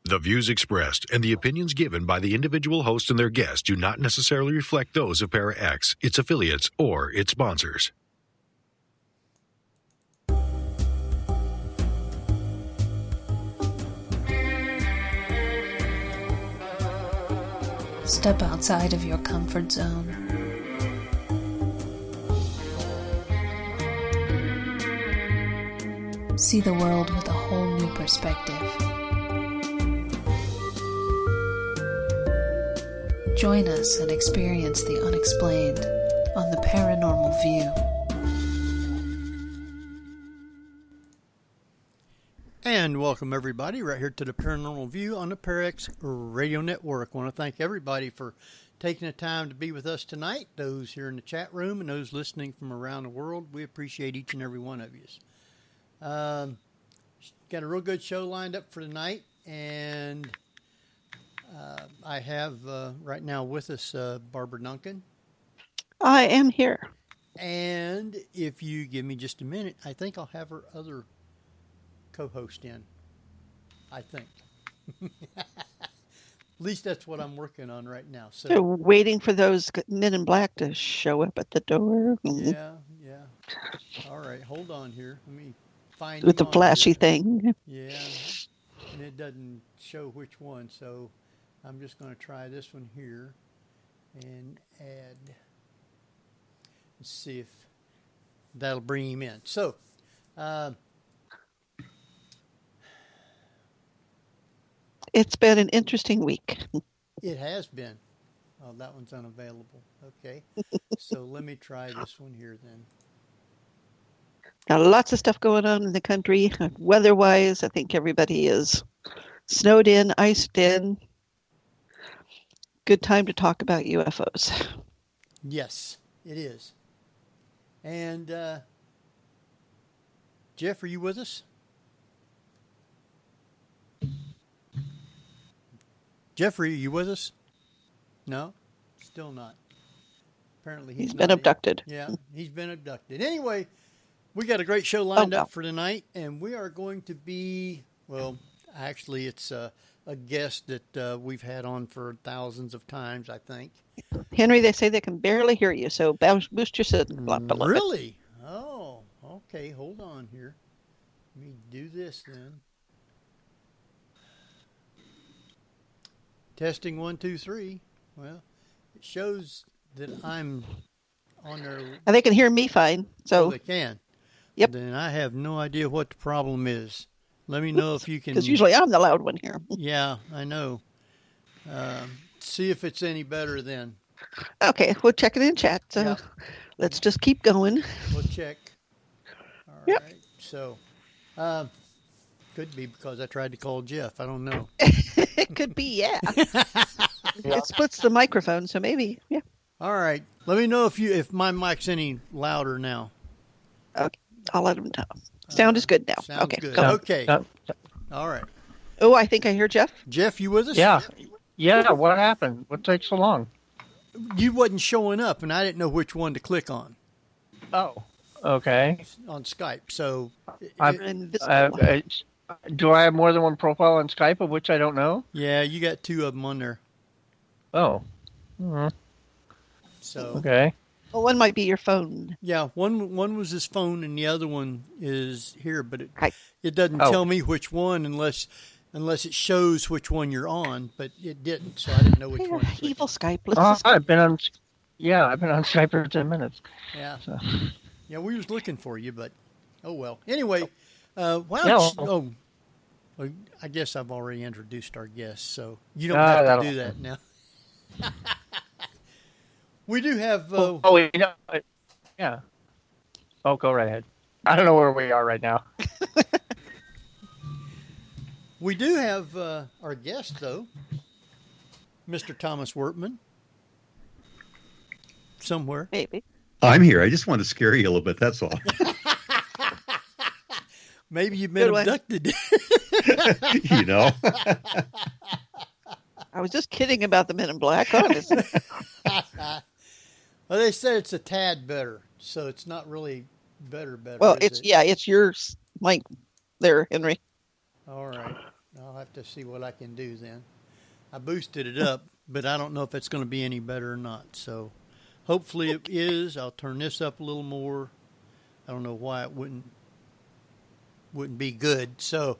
The views expressed and the opinions given by the individual host and their guests do not necessarily reflect those of Para X, its affiliates, or its sponsors. Step outside of your comfort zone. See the world with a whole new perspective. Join us and experience the unexplained on the Paranormal View. And welcome everybody right here to the Paranormal View on the Parax Radio Network. I want to thank everybody for taking the time to be with us tonight. Those here in the chat room and those listening from around the world, we appreciate each and every one of you. Got a real good show lined up for tonight, and I have right now with us Barbara Duncan. I am here. And if you give me just a minute, I think I'll have her other co-host in. I think. At least that's what I'm working on right now. So waiting for those men in black to show up at the door. Yeah. All right, hold on here. Let me find with the flashy here. Thing. Yeah, and it doesn't show which one, so I'm just going to try this one here and add. Let's see if that'll bring him in. So, it's been an interesting week. It has been. Oh, that one's unavailable. Okay, so let me try this one here then. Got lots of stuff going on in the country. Weather-wise, I think everybody is snowed in, iced in. Good time to talk about UFOs. Yes, it is. And Jeff, are you with us? Jeffrey, are you with us? No, still not. Apparently he's been abducted. Yeah, he's been abducted. Anyway, we got a great show lined up for tonight, and we are going to be, well, actually it's a guest that we've had on for thousands of times, I think. Henry, they say they can barely hear you, so boost your signal up a little bit. Really? Oh, okay, hold on here. Let me do this then. Testing 1, 2, 3. Well, it shows that I'm on there. And they can hear me fine. So they can. Yep. Then I have no idea what the problem is. Let me know if you can. Because usually I'm the loud one here. Yeah, I know. See if it's any better then. Okay, we'll check it in chat. So yeah. Let's just keep going. We'll check. All yep. Right. So, could be because I tried to call Jeff. I don't know. It could be, yeah. It splits the microphone, so maybe, yeah. All right. Let me know if my mic's any louder now. Okay. I'll let them know. Sound is good now. Sounds okay. Good. Go. Okay. All right. Oh, I think I hear Jeff. Jeff, you with us? Yeah. What happened? What takes so long? You wasn't showing up, and I didn't know which one to click on. Oh, okay. On Skype, so do I have more than one profile on Skype of which I don't know? Yeah, you got 2 of them on there. Oh. Mm-hmm. So okay. Well, one might be your phone. Yeah, one was his phone, and the other one is here, but it doesn't tell me which one unless it shows which one you're on, but it didn't, so I didn't know which one. Evil Skype. I've been on Skype for 10 minutes. Yeah. So. Yeah, we was looking for you, but oh well. Anyway, I guess I've already introduced our guests, so you don't have to do that now. We do have. Yeah. Oh, go right ahead. I don't know where we are right now. We do have our guest, though, Mr. Thomas Wertman. Somewhere. Maybe. I'm here. I just want to scare you a little bit. That's all. Maybe you've been abducted. You know. I was just kidding about the Men in Black, honestly. Well, they said it's a tad better, so it's not really better. Well, it's yours, Mike. There, Henry. All right. I'll have to see what I can do then. I boosted it up, but I don't know if it's going to be any better or not. So hopefully it is. I'll turn this up a little more. I don't know why it wouldn't be good. So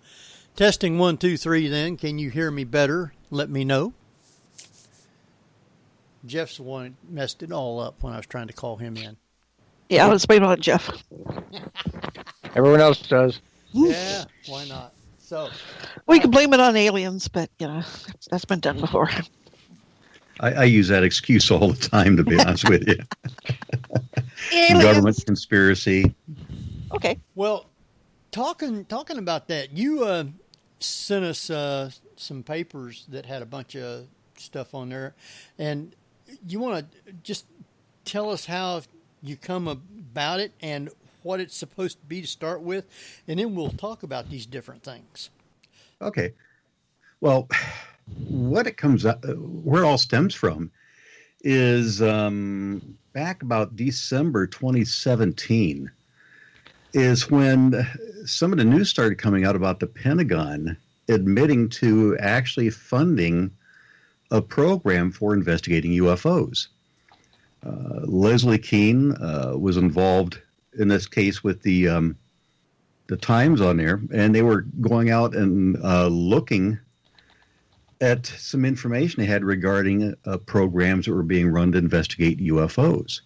testing 1, 2, 3 then. Can you hear me better? Let me know. Jeff's the one that messed it all up when I was trying to call him in. Yeah, I was waiting on Jeff. Everyone else does. Yeah, why not? So We can blame it on aliens, but that's been done before. I use that excuse all the time, to be honest with you. Aliens. Government conspiracy. Okay. well, talking about that, you sent us some papers that had a bunch of stuff on there, and you want to just tell us how you come about it and what it's supposed to be to start with, and then we'll talk about these different things. Okay. Well, what it comes up, where it all stems from is back about December 2017 is when some of the news started coming out about the Pentagon admitting to actually funding a program for investigating UFOs. Leslie Keene was involved in this case with the Times on there, and they were going out and looking at some information they had regarding programs that were being run to investigate UFOs.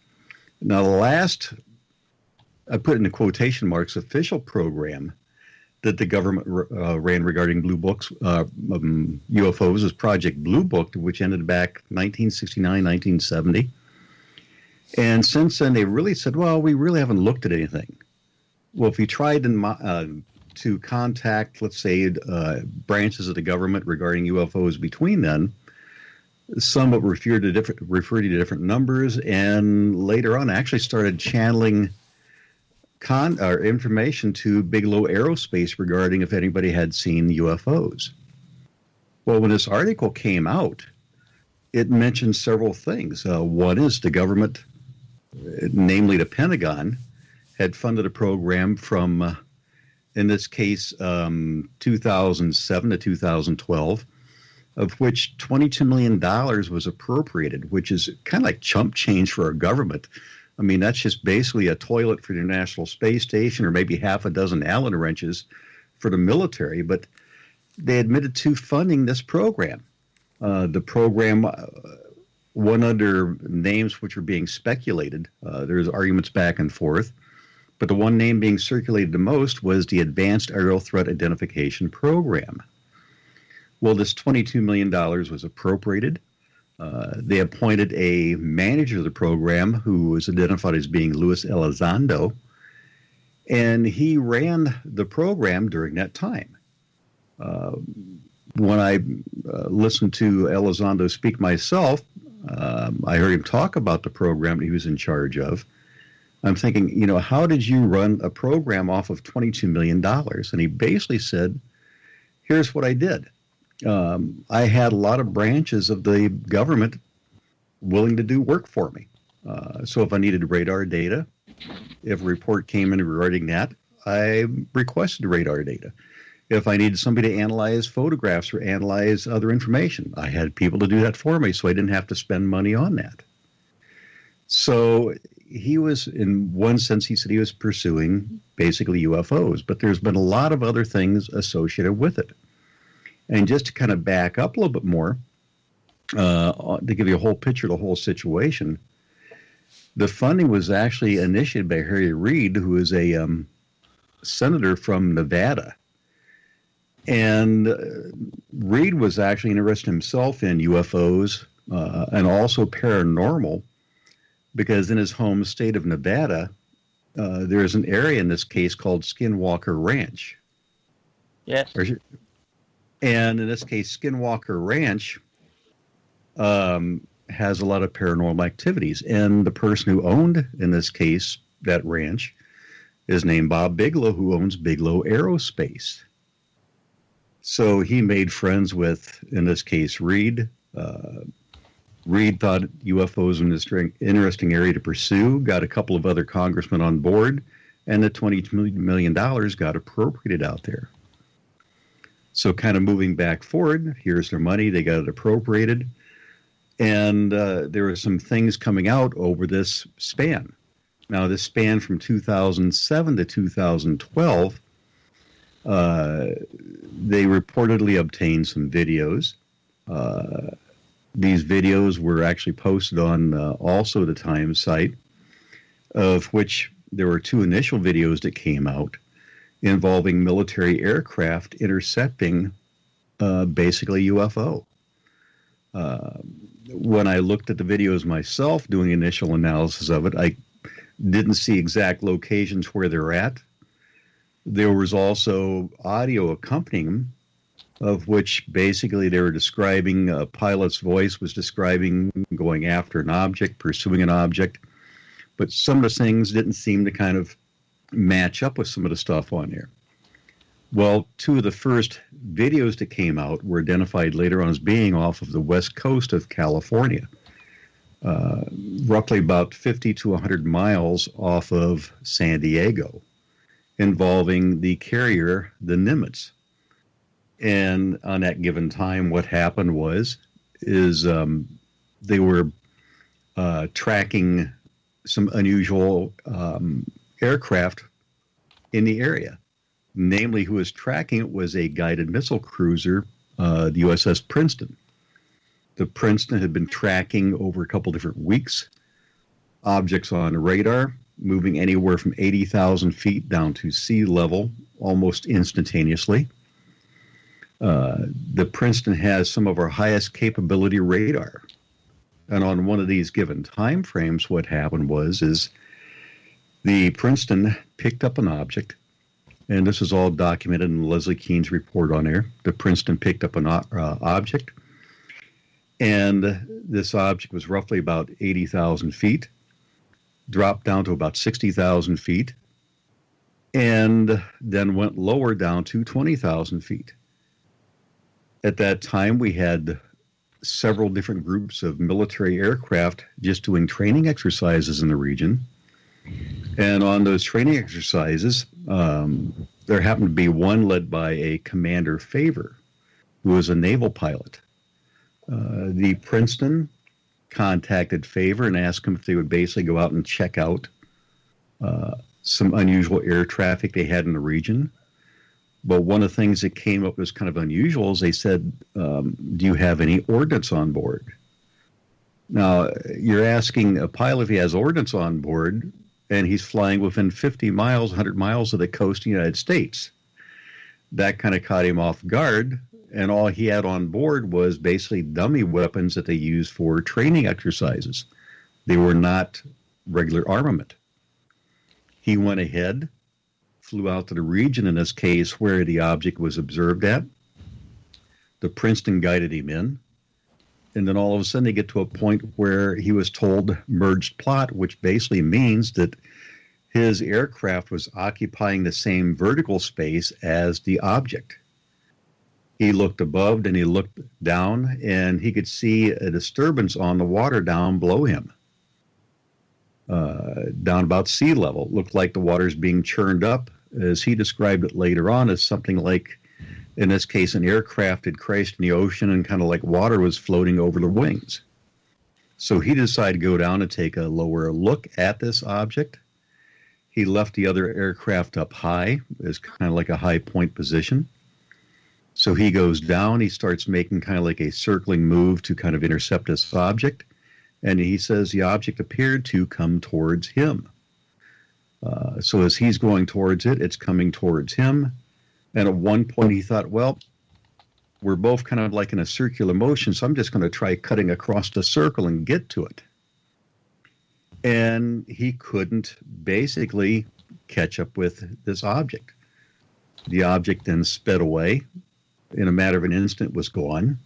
Now, the last, I put in the quotation marks, official program that the government ran regarding blue books, UFOs, was Project Blue Book, which ended back 1969, 1970. And since then, they really said, well, we really haven't looked at anything. Well, if you tried to contact, let's say, branches of the government regarding UFOs between then, some would refer to different numbers, and later on actually started channeling information to Bigelow Aerospace regarding if anybody had seen UFOs. Well, when this article came out, it mentioned several things. One is the government, namely the Pentagon, had funded a program from, in this case, 2007 to 2012, of which $22 million was appropriated, which is kind of like chump change for our government. I mean, that's just basically a toilet for the International Space Station or maybe half a dozen Allen wrenches for the military. But they admitted to funding this program. The program went under names which were being speculated. There's arguments back and forth. But the one name being circulated the most was the Advanced Aerial Threat Identification Program. Well, this $22 million was appropriated. They appointed a manager of the program who was identified as being Luis Elizondo, and he ran the program during that time. When I listened to Elizondo speak myself, I heard him talk about the program that he was in charge of. I'm thinking, how did you run a program off of $22 million? And he basically said, here's what I did. I had a lot of branches of the government willing to do work for me. So if I needed radar data, if a report came in regarding that, I requested radar data. If I needed somebody to analyze photographs or analyze other information, I had people to do that for me, so I didn't have to spend money on that. So he was, in one sense, he said he was pursuing basically UFOs, but there's been a lot of other things associated with it. And just to kind of back up a little bit more, to give you a whole picture of the whole situation, the funding was actually initiated by Harry Reid, who is a senator from Nevada. And Reid was actually interested himself in UFOs and also paranormal, because in his home state of Nevada, there is an area in this case called Skinwalker Ranch. Yes. And in this case, Skinwalker Ranch has a lot of paranormal activities. And the person who owned, in this case, that ranch is named Bob Bigelow, who owns Bigelow Aerospace. So he made friends with, in this case, Reid. Reid thought UFOs were an interesting area to pursue, got a couple of other congressmen on board, and the $22 million got appropriated out there. So kind of moving back forward, here's their money, they got it appropriated, and there were some things coming out over this span. Now, this span from 2007 to 2012, they reportedly obtained some videos. These videos were actually posted on also the Times site, of which there were two initial videos that came out involving military aircraft intercepting basically UFO. When I looked at the videos myself, doing initial analysis of it, I didn't see exact locations where they're at. There was also audio accompanying them, of which basically they were describing, a pilot's voice was describing going after an object, pursuing an object, but some of the things didn't seem to kind of match up with some of the stuff on there. Well, two of the first videos that came out were identified later on as being off of the west coast of California, roughly about 50 to 100 miles off of San Diego, involving the carrier, the Nimitz. And on that given time, what happened is they were tracking some unusual aircraft in the area. Namely, who was tracking it was a guided missile cruiser, the USS Princeton. The Princeton had been tracking over a couple different weeks objects on radar, moving anywhere from 80,000 feet down to sea level almost instantaneously. The Princeton has some of our highest capability radar. And on one of these given time frames, what happened is the Princeton picked up an object, and this is all documented in Leslie Kean's report on air. The Princeton picked up an object, and this object was roughly about 80,000 feet, dropped down to about 60,000 feet, and then went lower down to 20,000 feet. At that time, we had several different groups of military aircraft just doing training exercises in the region. And on those training exercises, there happened to be one led by a Commander Favor, who was a naval pilot. The Princeton contacted Favor and asked him if they would basically go out and check out some unusual air traffic they had in the region. But one of the things that came up as kind of unusual is they said, do you have any ordnance on board? Now, you're asking a pilot if he has ordnance on board, and he's flying within 50 miles, 100 miles of the coast of the United States. That kind of caught him off guard, and all he had on board was basically dummy weapons that they used for training exercises. They were not regular armament. He went ahead, flew out to the region, in this case, where the object was observed at. The Princeton guided him in. And then all of a sudden they get to a point where he was told merged plot, which basically means that his aircraft was occupying the same vertical space as the object. He looked above, then he looked down, and he could see a disturbance on the water down below him. Down about sea level. It looked like the water's being churned up. As he described it later on, as something like, in this case, an aircraft had crashed in the ocean and kind of like water was floating over the wings. So he decided to go down and take a lower look at this object. He left the other aircraft up high, as kind of like a high point position. So he goes down, he starts making kind of like a circling move to kind of intercept this object. And he says the object appeared to come towards him. So as he's going towards it, it's coming towards him. And at one point he thought, well, we're both kind of like in a circular motion, so I'm just going to try cutting across the circle and get to it. And he couldn't basically catch up with this object. The object then sped away. In a matter of an instant, was gone.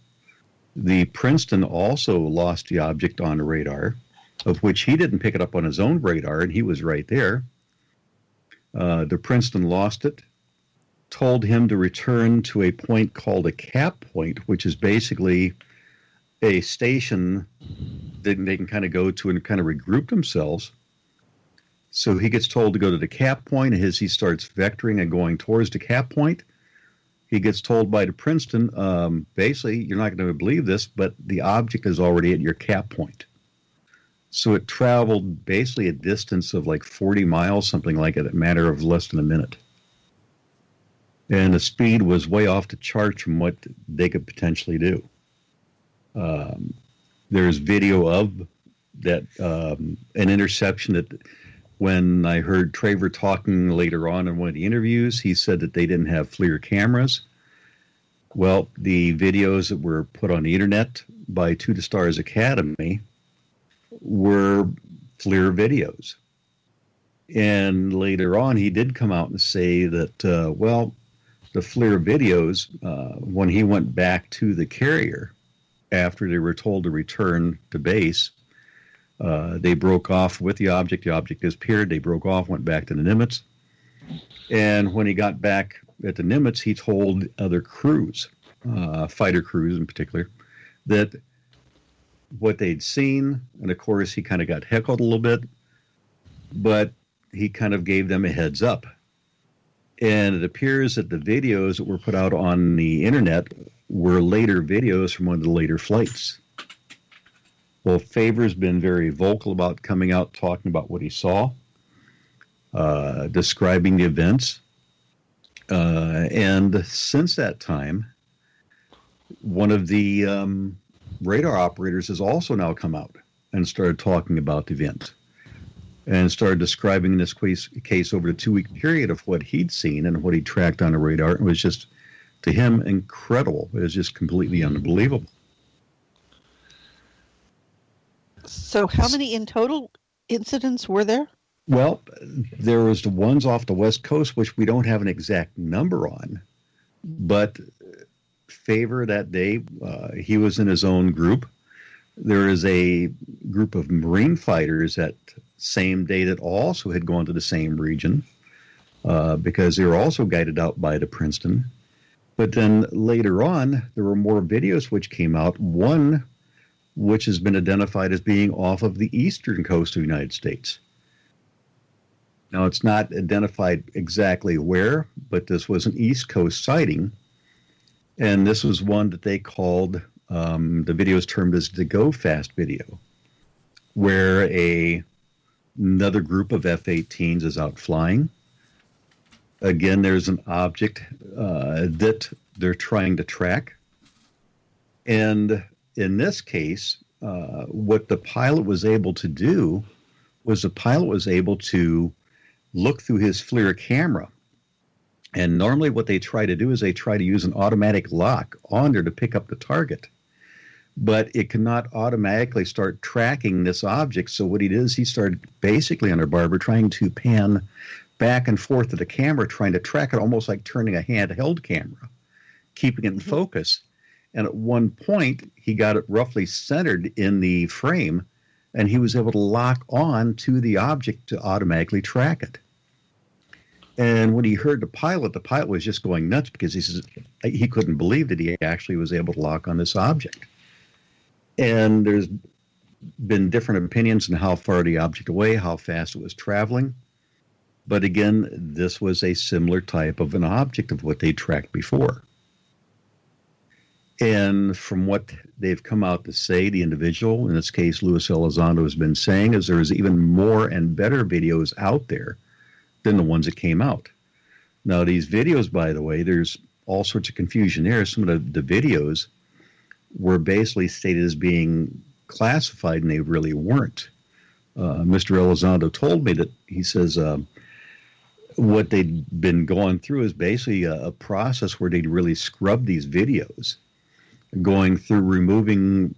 The Princeton also lost the object on the radar, of which he didn't pick it up on his own radar, and he was right there. The Princeton lost it, told him to return to a point called a cap point, which is basically a station that they can kind of go to and kind of regroup themselves. So he gets told to go to the cap point, and as he starts vectoring and going towards the cap point, he gets told by the Princeton, basically, you're not going to believe this, but the object is already at your cap point. So it traveled basically a distance of like 40 miles, something like it, in a matter of less than a minute. And the speed was way off the charts from what they could potentially do. There's video of that, an interception that when I heard Traver talking later on in one of the interviews, he said that they didn't have FLIR cameras. Well, the videos that were put on the internet by To the Stars Academy were FLIR videos. And later on, he did come out and say that, the FLIR videos, when he went back to the carrier after they were told to return to base, they broke off with the object. The object disappeared. They broke off, went back to the Nimitz. And when he got back at the Nimitz, he told other crews, fighter crews in particular, that what they'd seen, and of course he kind of got heckled a little bit, but he kind of gave them a heads up. And it appears that the videos that were put out on the internet were later videos from one of the later flights. Well, Favor's been very vocal about coming out, talking about what he saw, describing the events. And since that time, one of the radar operators has also now come out and started talking about the event and started describing this case over a 2-week period of what he'd seen and what he tracked on the radar. It was just, to him, incredible. It was just completely unbelievable. So how many in total incidents were there? Well, there was the ones off the West Coast, which we don't have an exact number on. But Favor that day, he was in his own group. There is a group of Marine fighters that same day that also had gone to the same region because they were also guided out by the Princeton. But then later on, there were more videos which came out. One which has been identified as being off of the eastern coast of the United States. Now, it's not identified exactly where, but this was an East Coast sighting. And this was one that they called, the video is termed as the Go Fast video, where another group of F-18s is out flying. Again, there's an object that they're trying to track. And in this case, what the pilot was able to do was the pilot was able to look through his FLIR camera. And normally what they try to do is they try to use an automatic lock on there to pick up the target. But it cannot automatically start tracking this object. So what he did is he started basically, under Barbara, trying to pan back and forth to the camera, trying to track it almost like turning a handheld camera, keeping it in focus. And at one point, he got it roughly centered in the frame, and he was able to lock on to the object to automatically track it. And when he heard the pilot was just going nuts because he says he couldn't believe that he actually was able to lock on this object. And there's been different opinions on how far the object away, how fast it was traveling. But again, this was a similar type of an object of what they tracked before. And from what they've come out to say, the individual, in this case, Luis Elizondo, has been saying is there is even more and better videos out there than the ones that came out. Now, these videos, by the way, there's all sorts of confusion there. Some of the videos were basically stated as being classified, and they really weren't. Mr. Elizondo told me that he says what they'd been going through is basically a process where they'd really scrub these videos, going through removing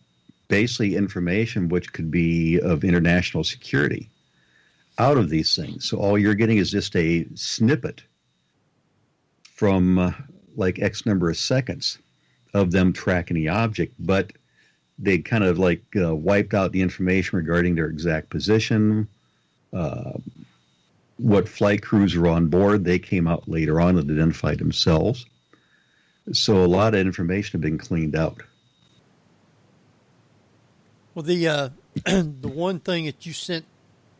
basically information which could be of international security out of these things. So all you're getting is just a snippet from like X number of seconds of them tracking the object, but they kind of like wiped out the information regarding their exact position, what flight crews were on board. They came out later on and identified themselves. So a lot of information had been cleaned out. Well, the one thing that you sent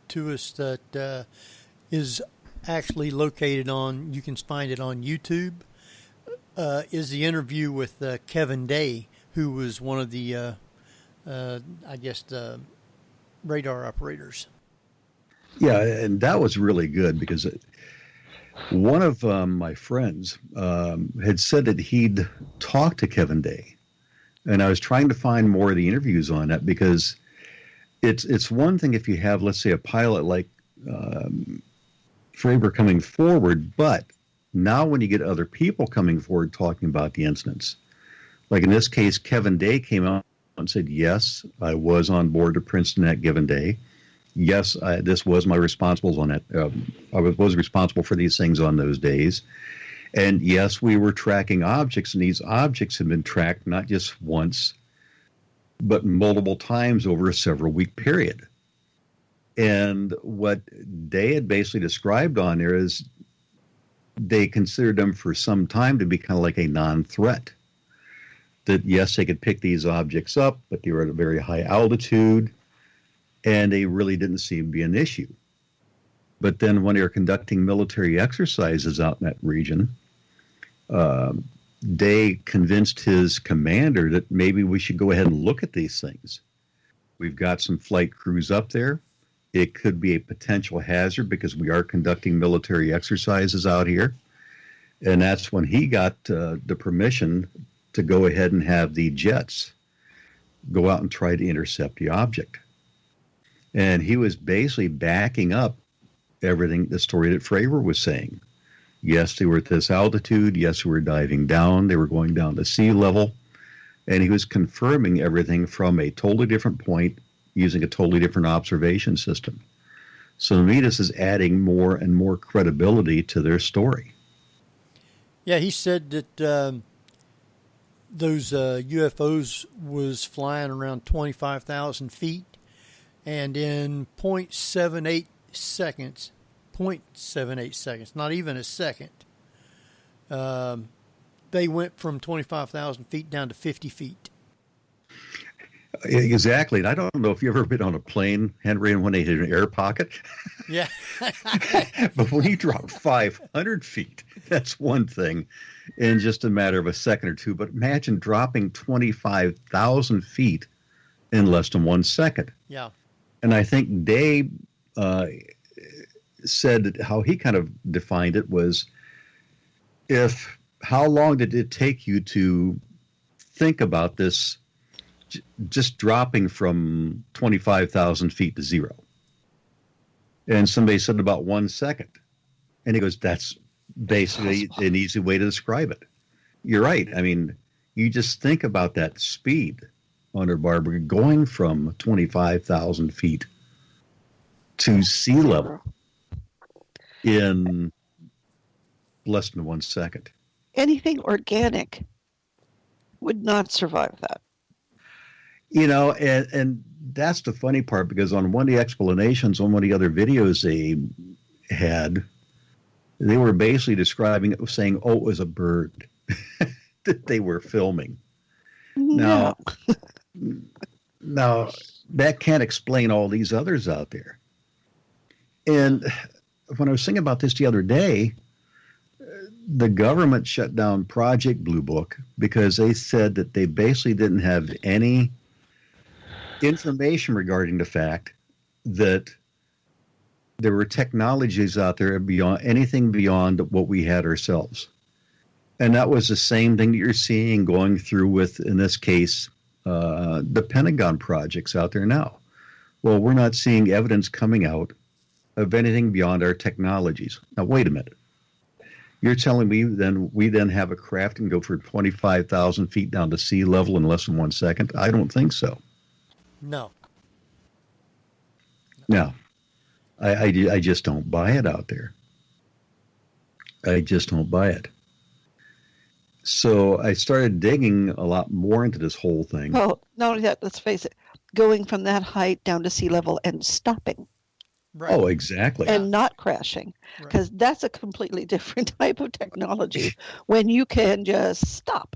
to us that is actually located on, you can find it on YouTube. is the interview with Kevin Day, who was one of the, I guess, the radar operators. Yeah, and that was really good because one of my friends had said that he'd talked to Kevin Day, and I was trying to find more of the interviews on that because it's one thing if you have, let's say, a pilot like Fravor coming forward, but now when you get other people coming forward talking about the incidents, like in this case, Kevin Day came out and said, yes, I was on board to Princeton that given day. Yes, this was my responsible on it. I was responsible for these things on those days. And yes, we were tracking objects, and these objects had been tracked not just once, but multiple times over a several-week period. And what they had basically described on there is they considered them for some time to be kind of like a non-threat. That, yes, they could pick these objects up, but they were at a very high altitude, and they really didn't seem to be an issue. But then when they were conducting military exercises out in that region, Day convinced his commander that maybe we should go ahead and look at these things. We've got some flight crews up there. It could be a potential hazard because we are conducting military exercises out here. And that's when he got the permission to go ahead and have the jets go out and try to intercept the object. And he was basically backing up everything, the story that Fravor was saying. Yes, they were at this altitude. Yes, we were diving down. They were going down to sea level. And he was confirming everything from a totally different point using a totally different observation system. So to me, this is adding more and more credibility to their story. Yeah, he said that those UFOs was flying around 25,000 feet, and in 0.78 seconds, not even a second, they went from 25,000 feet down to 50 feet. Exactly. And I don't know if you've ever been on a plane, Henry, and when they hit an air pocket. Yeah. But when you drop 500 feet, that's one thing in just a matter of a second or two. But imagine dropping 25,000 feet in less than 1 second. Yeah. And I think Dave said that how he kind of defined it was how long did it take you to think about this just dropping from 25,000 feet to zero? And somebody said about 1 second. And he goes, that's basically an easy way to describe it. You're right. I mean, you just think about that speed under Barbara going from 25,000 feet to sea level in less than 1 second. Anything organic would not survive that. You know, and that's the funny part, because on one of the explanations on one of the other videos they had, they were basically describing it, saying, oh, it was a bird that they were filming. No. Now, that can't explain all these others out there. And when I was thinking about this the other day, the government shut down Project Blue Book because they said that they basically didn't have any information regarding the fact that there were technologies out there beyond anything beyond what we had ourselves. And that was the same thing that you're seeing going through with, in this case, the Pentagon projects out there now. Well, we're not seeing evidence coming out of anything beyond our technologies. Now, wait a minute. You're telling me then we have a craft and go for 25,000 feet down to sea level in less than 1 second? I don't think so. No. No. I just don't buy it out there. I just don't buy it. So I started digging a lot more into this whole thing. Well, not only that, let's face it, going from that height down to sea level and stopping. Right. Oh, exactly. And not crashing, because that's a completely different type of technology when you can just stop.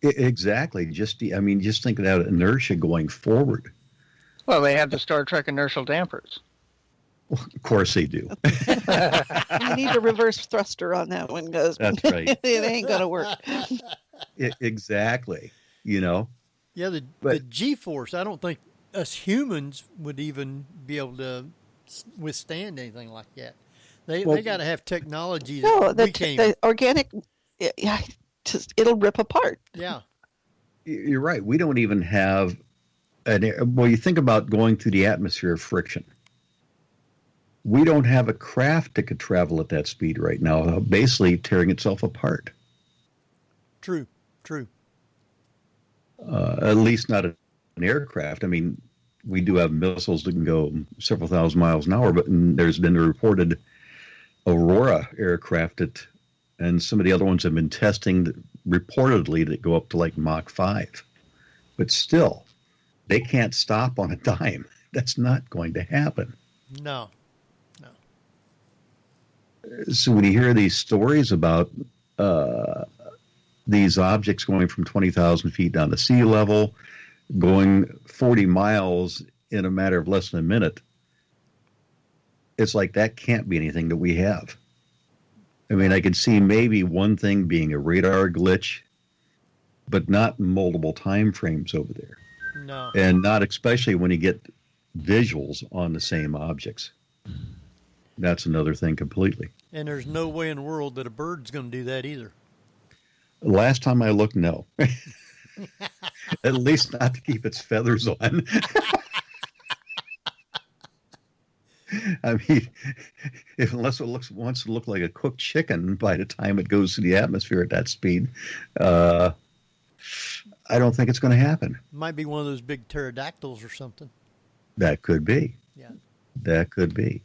Exactly. Just think of that inertia going forward. Well, they have the Star Trek inertial dampers. Well, of course they do. You need a reverse thruster on that one, because That's right. it ain't going to work. Exactly. You know? Yeah, the G-force, I don't think us humans would even be able to withstand anything like that. They got to have technology that we can't. The organic, yeah, it'll rip apart. Yeah. You're right. We don't even have you think about going through the atmosphere of friction. We don't have a craft that could travel at that speed right now, basically tearing itself apart. True. At least not an aircraft. I mean, we do have missiles that can go several thousand miles an hour, but there's been a reported Aurora aircraft and some of the other ones have been testing reportedly that go up to like Mach 5. But still, they can't stop on a dime. That's not going to happen. No. So when you hear these stories about these objects going from 20,000 feet down to sea level, going 40 miles in a matter of less than a minute, it's like that can't be anything that we have. I mean, I could see maybe one thing being a radar glitch, but not multiple time frames over there. No. And not especially when you get visuals on the same objects. That's another thing completely. And there's no way in the world that a bird's going to do that either. Last time I looked, no. At least not to keep its feathers on. I mean, unless it wants to look like a cooked chicken by the time it goes through the atmosphere at that speed, I don't think it's going to happen. Might be one of those big pterodactyls or something. That could be. Yeah. That could be.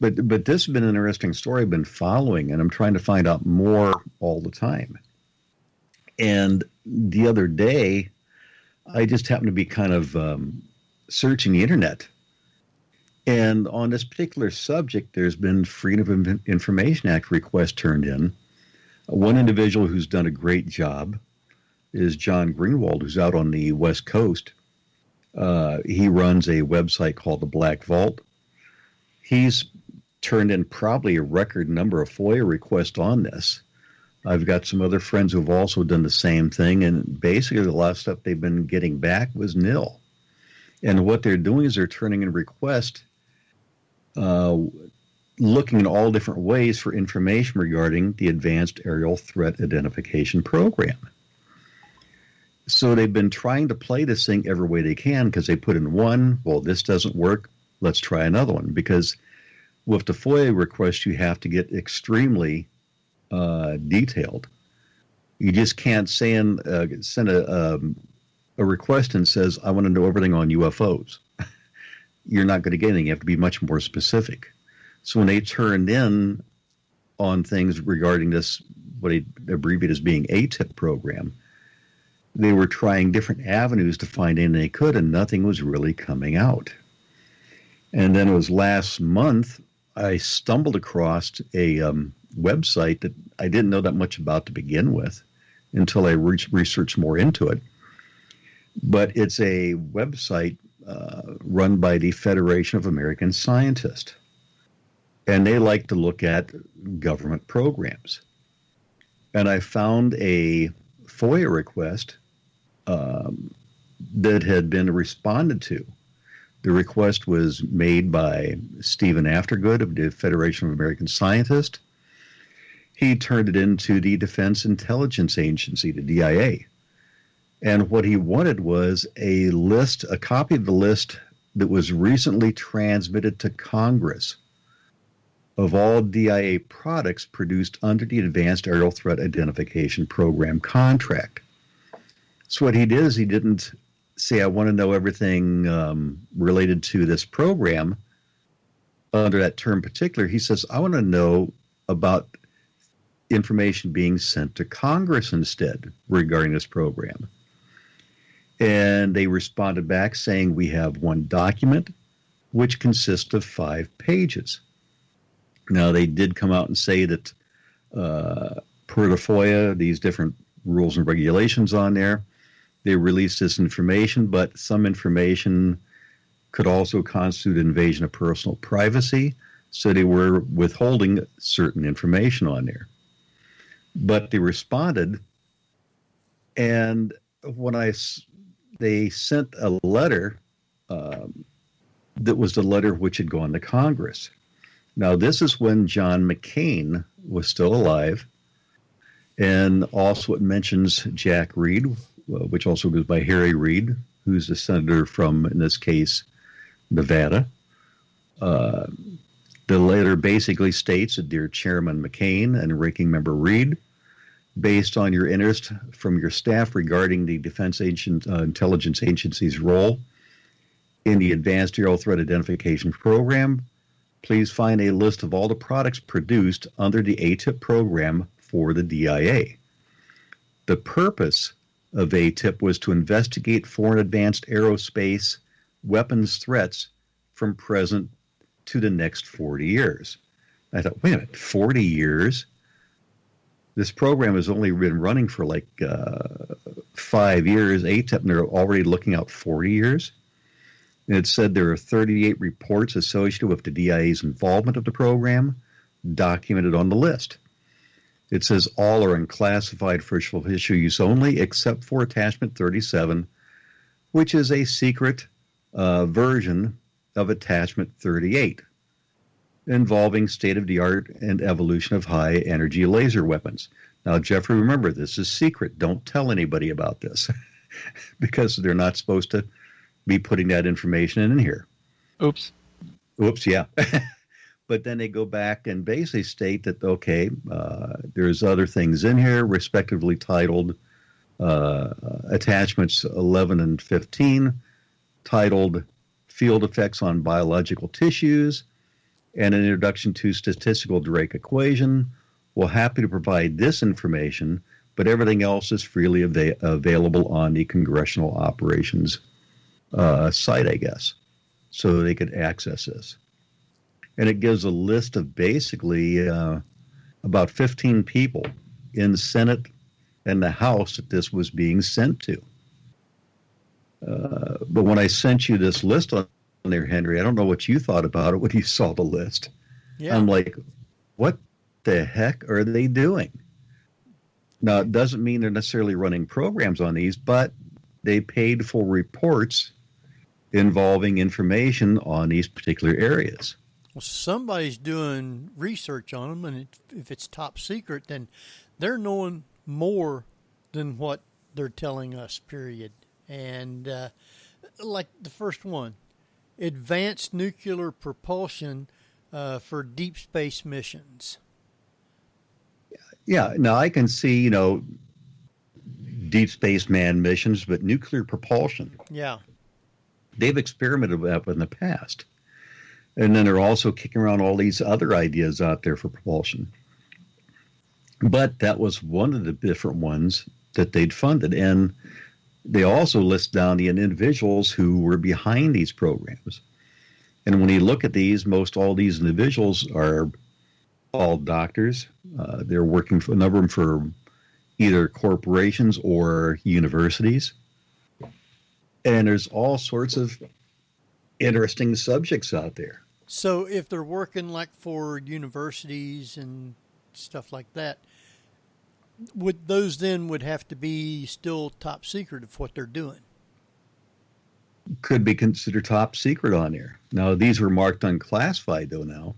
But this has been an interesting story I've been following, and I'm trying to find out more all the time. And the other day, I just happened to be kind of searching the internet. And on this particular subject, there's been Freedom of Information Act requests turned in. One individual who's done a great job is John Greenwald, who's out on the West Coast. He runs a website called The Black Vault. He's turned in probably a record number of FOIA requests on this. I've got some other friends who have also done the same thing, and basically the last stuff they've been getting back was nil. And what they're doing is they're turning in requests looking in all different ways for information regarding the Advanced Aerial Threat Identification Program. So they've been trying to play this thing every way they can because they put in one, well, this doesn't work, let's try another one. Because with the FOIA request, you have to get extremely detailed. You just can't send a request and says, I want to know everything on UFOs. You're not going to get anything. You have to be much more specific. So when they turned in on things regarding this, what they abbreviate as being ATIP program, they were trying different avenues to find anything they could, and nothing was really coming out. And then it was last month, I stumbled across a website that I didn't know that much about to begin with until I researched more into it. But it's a website run by the Federation of American Scientists. And they like to look at government programs. And I found a FOIA request that had been responded to. The request was made by Stephen Aftergood of the Federation of American Scientists. He turned it into the Defense Intelligence Agency, the DIA. And what he wanted was a copy of the list that was recently transmitted to Congress of all DIA products produced under the Advanced Aerial Threat Identification Program contract. So what he did is he didn't say, I want to know everything related to this program under that term particular. He says, I want to know about information being sent to Congress instead regarding this program. And they responded back saying, we have one document which consists of 5 pages. Now, they did come out and say that per the FOIA, these different rules and regulations on there, they released this information, but some information could also constitute invasion of personal privacy, so they were withholding certain information on there. But they responded, and they sent a letter that was the letter which had gone to Congress. Now, this is when John McCain was still alive, and also it mentions Jack Reed, which also goes by Harry Reid, who's a senator from, in this case, Nevada. The letter basically states that, Dear Chairman McCain and Ranking Member Reid, based on your interest from your staff regarding the Defense Intelligence Agency's role in the Advanced Aerial Threat Identification Program, please find a list of all the products produced under the ATIP program for the DIA. The purpose of ATIP was to investigate foreign advanced aerospace weapons threats from present to the next 40 years. I thought, wait a minute, 40 years? This program has only been running for like 5 years, ATIP, and they're already looking out 40 years. And it said there are 38 reports associated with the DIA's involvement of the program documented on the list. It says all are unclassified for official use only, except for Attachment 37, which is a secret version of Attachment 38, involving state-of-the-art and evolution of high-energy laser weapons. Now, Jeffrey, remember, this is secret. Don't tell anybody about this, because they're not supposed to be putting that information in here. Oops, yeah. But then they go back and basically state that, okay, there's other things in here, respectively titled Attachments 11 and 15, titled Field Effects on Biological Tissues, and an Introduction to Statistical Drake Equation. We're happy to provide this information, but everything else is freely available on the Congressional Operations site, I guess, so they could access this. And it gives a list of basically about 15 people in the Senate and the House that this was being sent to. But when I sent you this list on there, Henry, I don't know what you thought about it when you saw the list. Yeah. I'm like, what the heck are they doing? Now, it doesn't mean they're necessarily running programs on these, but they paid for reports involving information on these particular areas. Well, somebody's doing research on them, and if it's top secret, then they're knowing more than what they're telling us, period. And like the first one, advanced nuclear propulsion for deep space missions. Yeah, now I can see, deep space manned missions, but nuclear propulsion. Yeah. They've experimented with that in the past. And then they're also kicking around all these other ideas out there for propulsion. But that was one of the different ones that they'd funded. And they also list down the individuals who were behind these programs. And when you look at these, most all these individuals are all doctors. They're working for a number of them for either corporations or universities. And there's all sorts of interesting subjects out there. So if they're working like for universities and stuff like that, would those then would have to be still top secret of what they're doing? Could be considered top secret on there. Now, these were marked unclassified, though, now.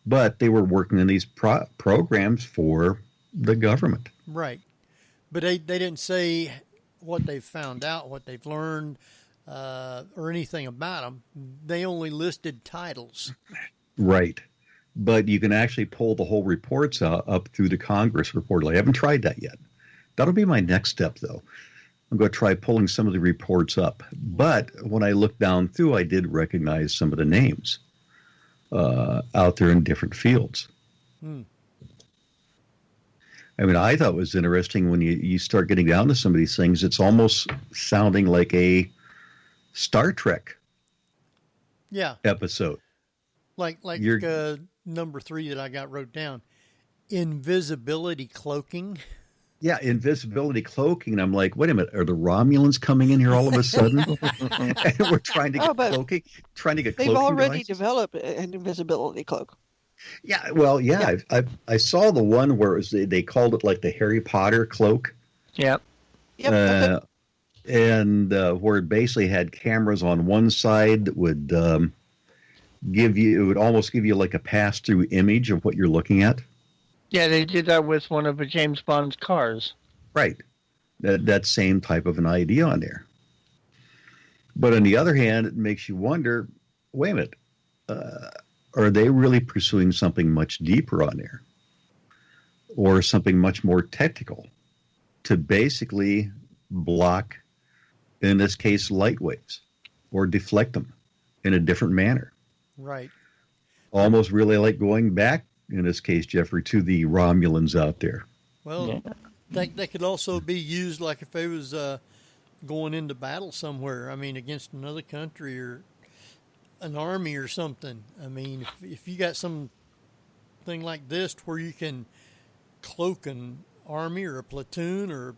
But they were working in these programs for the government. Right. But they didn't say what they've found out, what they've learned, or anything about them. They only listed titles. Right. But you can actually pull the whole reports up through the Congress report. I haven't tried that yet. That'll be my next step, though. I'm going to try pulling some of the reports up. But when I looked down through, I did recognize some of the names out there in different fields. I mean, I thought it was interesting when you start getting down to some of these things, it's almost sounding like a Star Trek episode. Like number 3 that I got wrote down, invisibility cloaking. Yeah, invisibility cloaking. And I'm like, wait a minute, are the Romulans coming in here all of a sudden? And we're trying to get cloaking, trying to get they've cloaking already devices? developed an invisibility cloak. Yeah, well, yeah. I saw the one where it was, they called it like the Harry Potter cloak. Yep. Yep. And where it basically had cameras on one side that would almost give you like a pass-through image of what you're looking at. Yeah, they did that with one of James Bond's cars. Right. That same type of an idea on there. But on the other hand, it makes you wonder, wait a minute, are they really pursuing something much deeper on there? Or something much more technical to basically block, in this case, light waves or deflect them in a different manner? Right. Almost really like going back, in this case, Jeffrey, to the Romulans out there. Well, that could also be used like if they was going into battle somewhere. I mean, against another country or an army or something. I mean, if you got something like this where you can cloak an army or a platoon or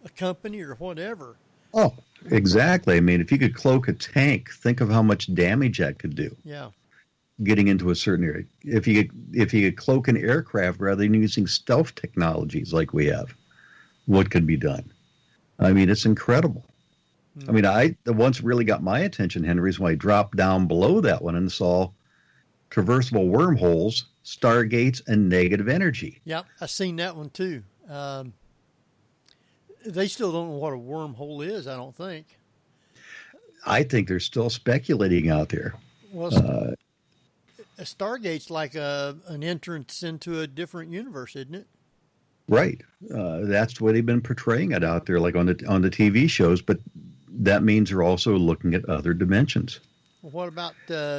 a company or whatever. Oh, exactly. I mean, if you could cloak a tank, think of how much damage that could do. Yeah. Getting into a certain area. If you could cloak an aircraft rather than using stealth technologies like we have, what could be done? I mean, it's incredible. I mean, the ones that really got my attention, Henry, is when I dropped down below that one and saw traversable wormholes, stargates, and negative energy. Yeah, I seen that one too. They still don't know what a wormhole is, I don't think. I think they're still speculating out there. Well, a Stargate's like an entrance into a different universe, isn't it? Right. That's the way they've been portraying it out there, like on the TV shows. But that means they're also looking at other dimensions. Well, what about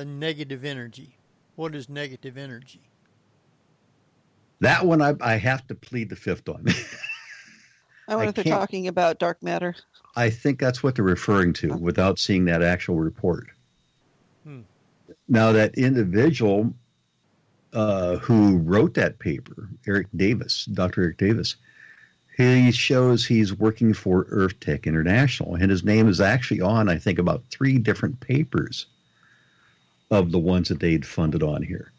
negative energy? What is negative energy? That one I have to plead the fifth on. I wonder if they're talking about dark matter. I think that's what they're referring to without seeing that actual report. Now, that individual who wrote that paper, Dr. Eric Davis, he shows he's working for Earth Tech International, and his name is actually on, I think, about 3 different papers of the ones that they'd funded on here.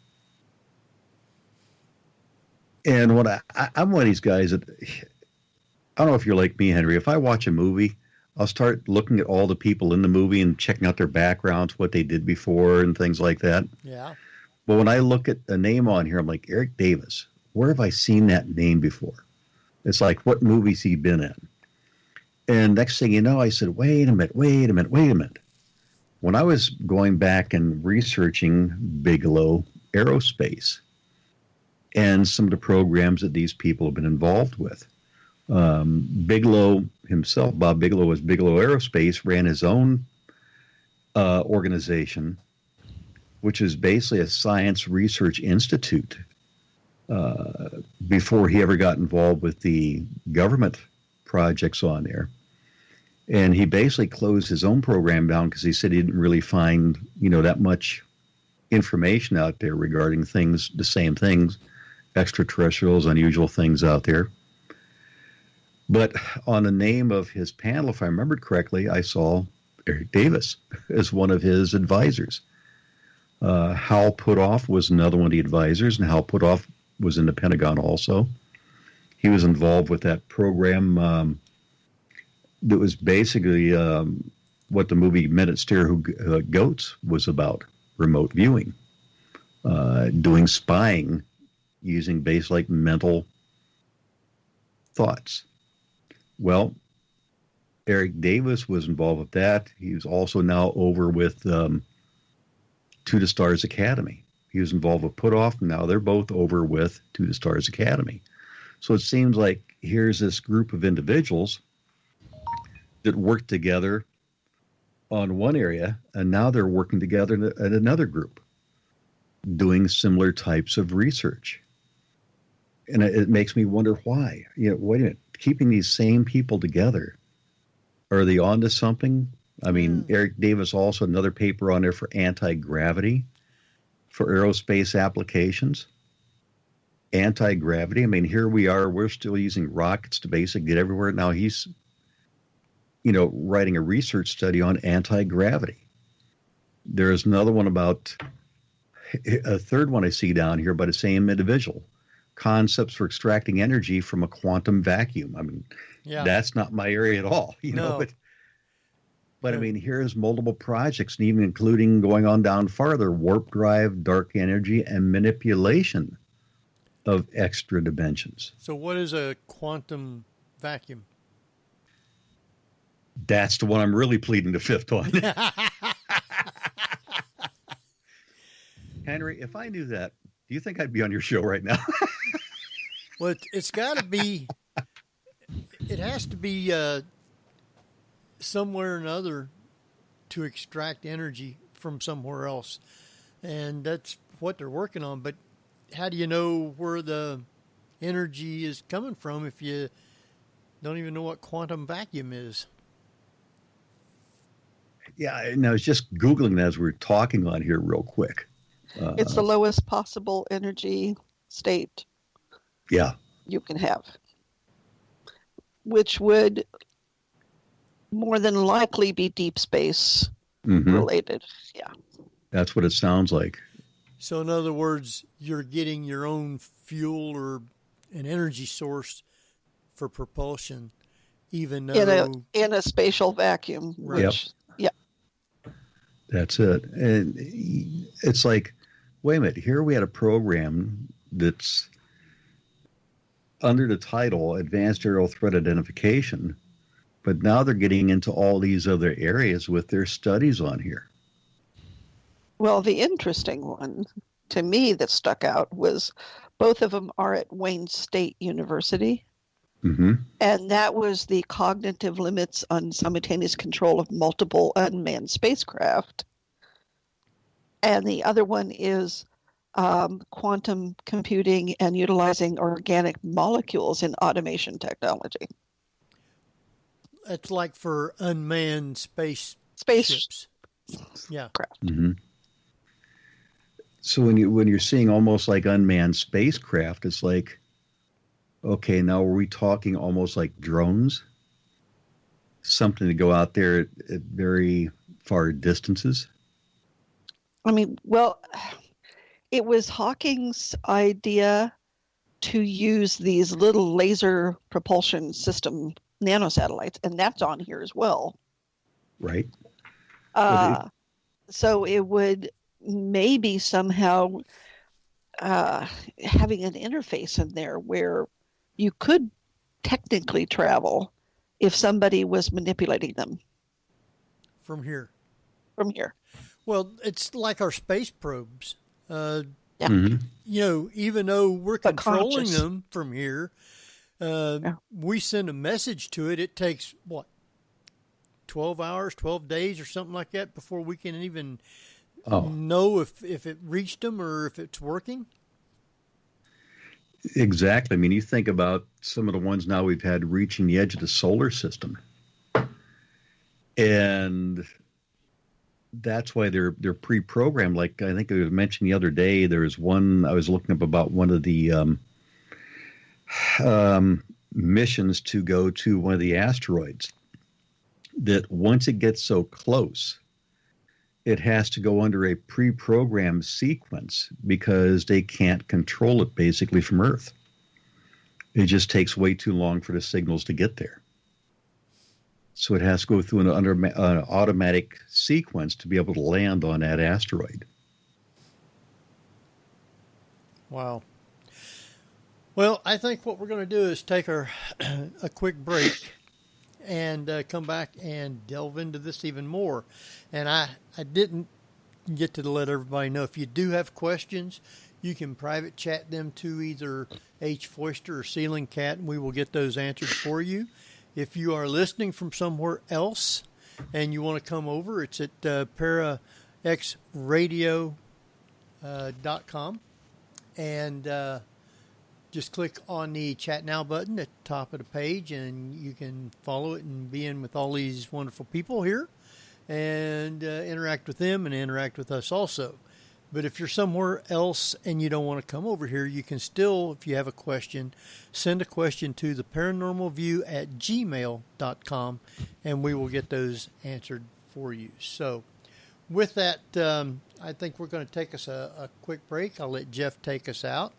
And what I'm one of these guys that, I don't know if you're like me, Henry, if I watch a movie, I'll start looking at all the people in the movie and checking out their backgrounds, what they did before and things like that. Yeah. But when I look at a name on here, I'm like, Eric Davis, where have I seen that name before? It's like, what movie's he been in? And next thing you know, I said, wait a minute. When I was going back and researching Bigelow Aerospace and some of the programs that these people have been involved with, Bigelow himself, Bob Bigelow, was Bigelow Aerospace, ran his own organization, which is basically a science research institute, before he ever got involved with the government projects on there. And he basically closed his own program down because he said he didn't really find, that much information out there regarding things, the same things, extraterrestrials, unusual things out there. But on the name of his panel, if I remembered correctly, I saw Eric Davis as one of his advisors. Hal Puthoff was another one of the advisors, and Hal Puthoff was in the Pentagon also. He was involved with that program that was basically what the movie Men at Stare Goats was about, remote viewing, doing spying using basically mental thoughts. Well, Eric Davis was involved with that. He was also now over with To the Stars Academy. He was involved with Puthoff, and now they're both over with To the Stars Academy. So it seems like here's this group of individuals that worked together on one area, and now they're working together at another group, doing similar types of research. And it makes me wonder why. Wait a minute, keeping these same people together, are they onto something? I mean, Eric Davis also another paper on there for anti-gravity for aerospace applications. anti-gravity. I mean, here we are, we're still using rockets to basically get everywhere. Now he's, writing a research study on anti-gravity. There's another one about, a third one I see down here by the same individual. Concepts for extracting energy from a quantum vacuum. I mean, that's not my area at all, but I mean, here's multiple projects, and even including going on down farther, warp drive, dark energy, and manipulation of extra dimensions. So what is a quantum vacuum? That's the one I'm really pleading the fifth on. Henry, if I knew that, do you think I'd be on your show right now? Well, it's got to be, it has to be somewhere or another to extract energy from somewhere else. And that's what they're working on. But how do you know where the energy is coming from if you don't even know what quantum vacuum is? Yeah, and I was just Googling that as we were talking on here real quick. It's the lowest possible energy state you can have, which would more than likely be deep space related. Yeah. That's what it sounds like. So in other words, you're getting your own fuel or an energy source for propulsion, even though in a spatial vacuum. Right. Which, That's it. And it's like, wait a minute, here we had a program that's under the title Advanced Aerial Threat Identification, but now they're getting into all these other areas with their studies on here. Well, the interesting one to me that stuck out was both of them are at Wayne State University. Mm-hmm. And that was the cognitive limits on simultaneous control of multiple unmanned spacecraft. And the other one is quantum computing and utilizing organic molecules in automation technology. it's like for unmanned space ships. Yeah. Mm-hmm. So when you're seeing almost like unmanned spacecraft, it's like, okay, now are we talking almost like drones? Something to go out there at very far distances? I mean, well, it was Hawking's idea to use these little laser propulsion system nanosatellites, and that's on here as well. Right. So it would maybe somehow having an interface in there where you could technically travel if somebody was manipulating them. From here. Well, it's like our space probes. Yeah. Mm-hmm. You know, even though we're But controlling conscious. them from here, we send a message to it. It takes, 12 hours, 12 days or something like that before we can even know if it reached them or if it's working? Exactly. I mean, you think about some of the ones now we've had reaching the edge of the solar system. And that's why they're pre-programmed. Like I think I mentioned the other day, there's one I was looking up about one of the missions to go to one of the asteroids, that once it gets so close, it has to go under a pre-programmed sequence because they can't control it basically from Earth. It just takes way too long for the signals to get there. So it has to go through an automatic sequence to be able to land on that asteroid. Wow. Well, I think what we're going to do is take a quick break and come back and delve into this even more. And I didn't get to let everybody know, if you do have questions, you can private chat them to either H. Foister or Ceiling Cat, and we will get those answered for you. If you are listening from somewhere else and you want to come over, it's at paraxradio.com. And just click on the Chat Now button at the top of the page, and you can follow it and be in with all these wonderful people here and interact with them and interact with us also. But if you're somewhere else and you don't want to come over here, you can still, if you have a question, send a question to the paranormalview@gmail.com, and we will get those answered for you. So with that, I think we're going to take us a quick break. I'll let Jeff take us out.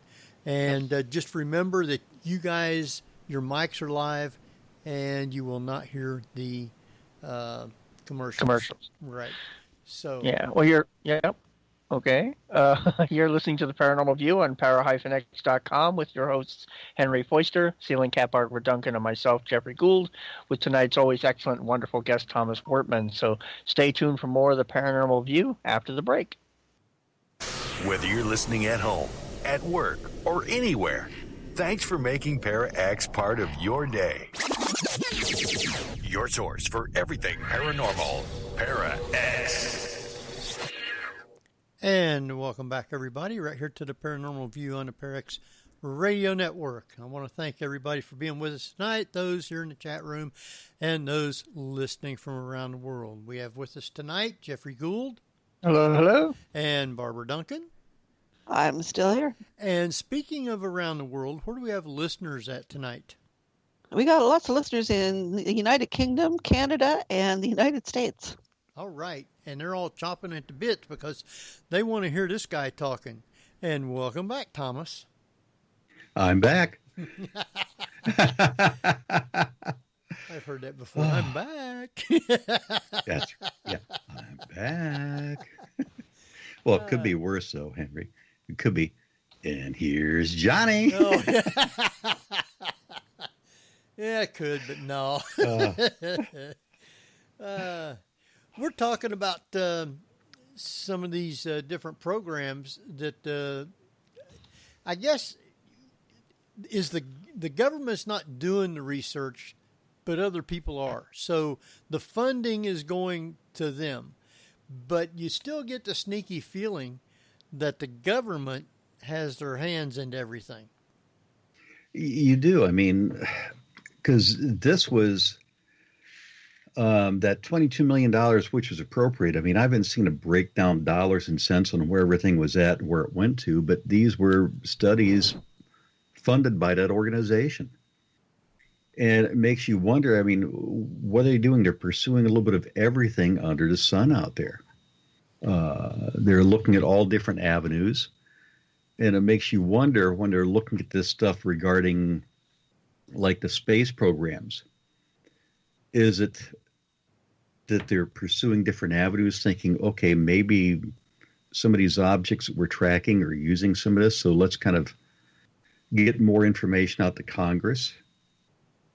And just remember that you guys, your mics are live, and you will not hear the commercials. Right. So yeah. Well, okay. You're listening to the Paranormal View on para-x.com with your hosts Henry Foister, Ceiling Cat Barbara Duncan, and myself, Jeffrey Gould, with tonight's always excellent and wonderful guest, Thomas Wertman. So stay tuned for more of the Paranormal View after the break. Whether you're listening at home, at work, or anywhere, thanks for making Para-X part of your day. Your source for everything paranormal, Para-X. And welcome back, everybody, right here to the Paranormal View on the Parax Radio Network. I want to thank everybody for being with us tonight, those here in the chat room and those listening from around the world. We have with us tonight Jeffrey Gould. Hello, hello. And Barbara Duncan. I'm still here. And speaking of around the world, where do we have listeners at tonight? We got lots of listeners in the United Kingdom, Canada, and the United States. All right. And they're all chomping at the bit because they want to hear this guy talking. And welcome back, Thomas. I'm back. I've heard that before. I'm back. That's right. Yeah, I'm back. Well, it could be worse, though, Henry. It could be, and here's Johnny. Oh, yeah. Yeah, it could, but no. We're talking about some of these different programs that I guess is the government's not doing the research, but other people are. So the funding is going to them, but you still get the sneaky feeling that the government has their hands into everything. You do. I mean, because this was that $22 million, which was appropriate. I mean, I haven't seen a breakdown dollars and cents on where everything was at, where it went to, but these were studies funded by that organization. And it makes you wonder, I mean, what are they doing? They're pursuing a little bit of everything under the sun out there. They're looking at all different avenues. And it makes you wonder when they're looking at this stuff regarding like the space programs. Is it that they're pursuing different avenues, thinking, okay, maybe some of these objects that we're tracking are using some of this, so let's kind of get more information out to Congress?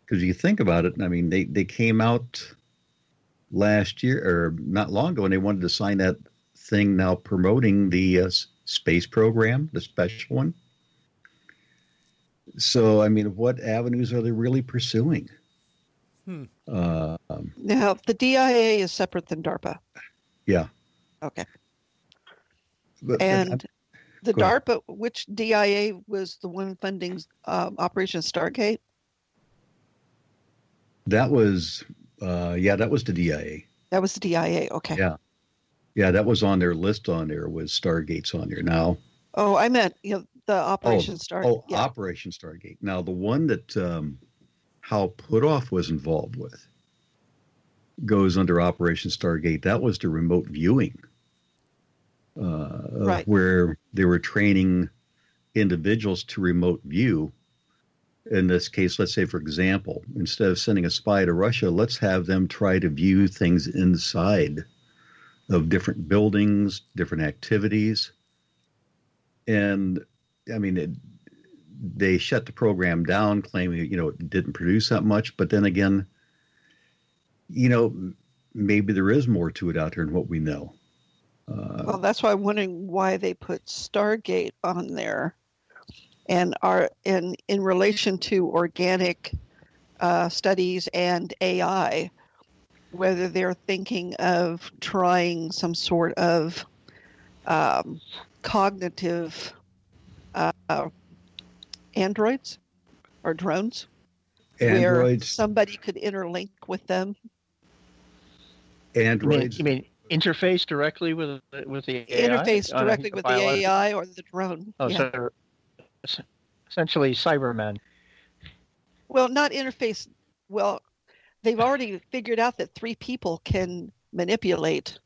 Because you think about it, I mean, they came out last year, or not long ago, and they wanted to sign that thing now promoting the space program, the special one. So, I mean, what avenues are they really pursuing? Now, the DIA is separate than DARPA. Yeah. Okay. But the DARPA, which DIA was the one funding Operation Stargate? That was, that was the DIA. That was the DIA. Okay. Yeah. Yeah, that was on their list on there, was Stargate's on there now. Oh, I meant, the Operation Stargate. Oh, yeah. Operation Stargate. Now, the one that Hal Putoff was involved with goes under Operation Stargate. That was the remote viewing, right, where they were training individuals to remote view. In this case, let's say, for example, instead of sending a spy to Russia, let's have them try to view things inside of different buildings, different activities. And, I mean, they shut the program down, claiming, it didn't produce that much. But then again, maybe there is more to it out there than what we know. Well, that's why I'm wondering why they put Stargate on there, and are in relation to organic studies and AI, whether they're thinking of trying some sort of cognitive androids or drones, where somebody could interlink with them. Androids. You mean interface directly with the AI? Interface directly with the AI or the drone. Oh, yeah. So essentially Cybermen. Well, not interface. Well, they've already figured out that 3 people can manipulate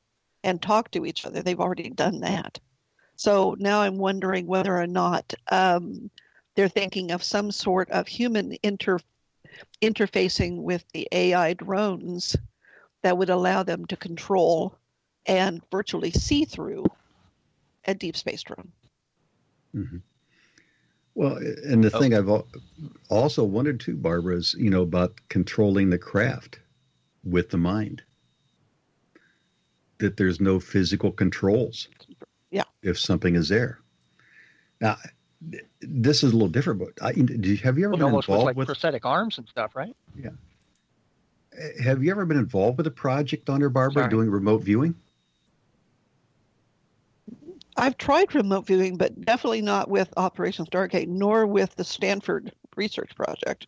and talk to each other. They've already done that. So now I'm wondering whether or not they're thinking of some sort of human interfacing with the AI drones that would allow them to control and virtually see through a deep space drone. Mm-hmm. Well, and the thing I've also wondered too, Barbara, is, about controlling the craft with the mind. That there's no physical controls. Yeah. If something is there. Now, this is a little different, but have you ever been almost involved with prosthetic arms and stuff, right? Yeah. Have you ever been involved with a project on there, Barbara, doing remote viewing? I've tried remote viewing, but definitely not with Operation Stargate, nor with the Stanford research project.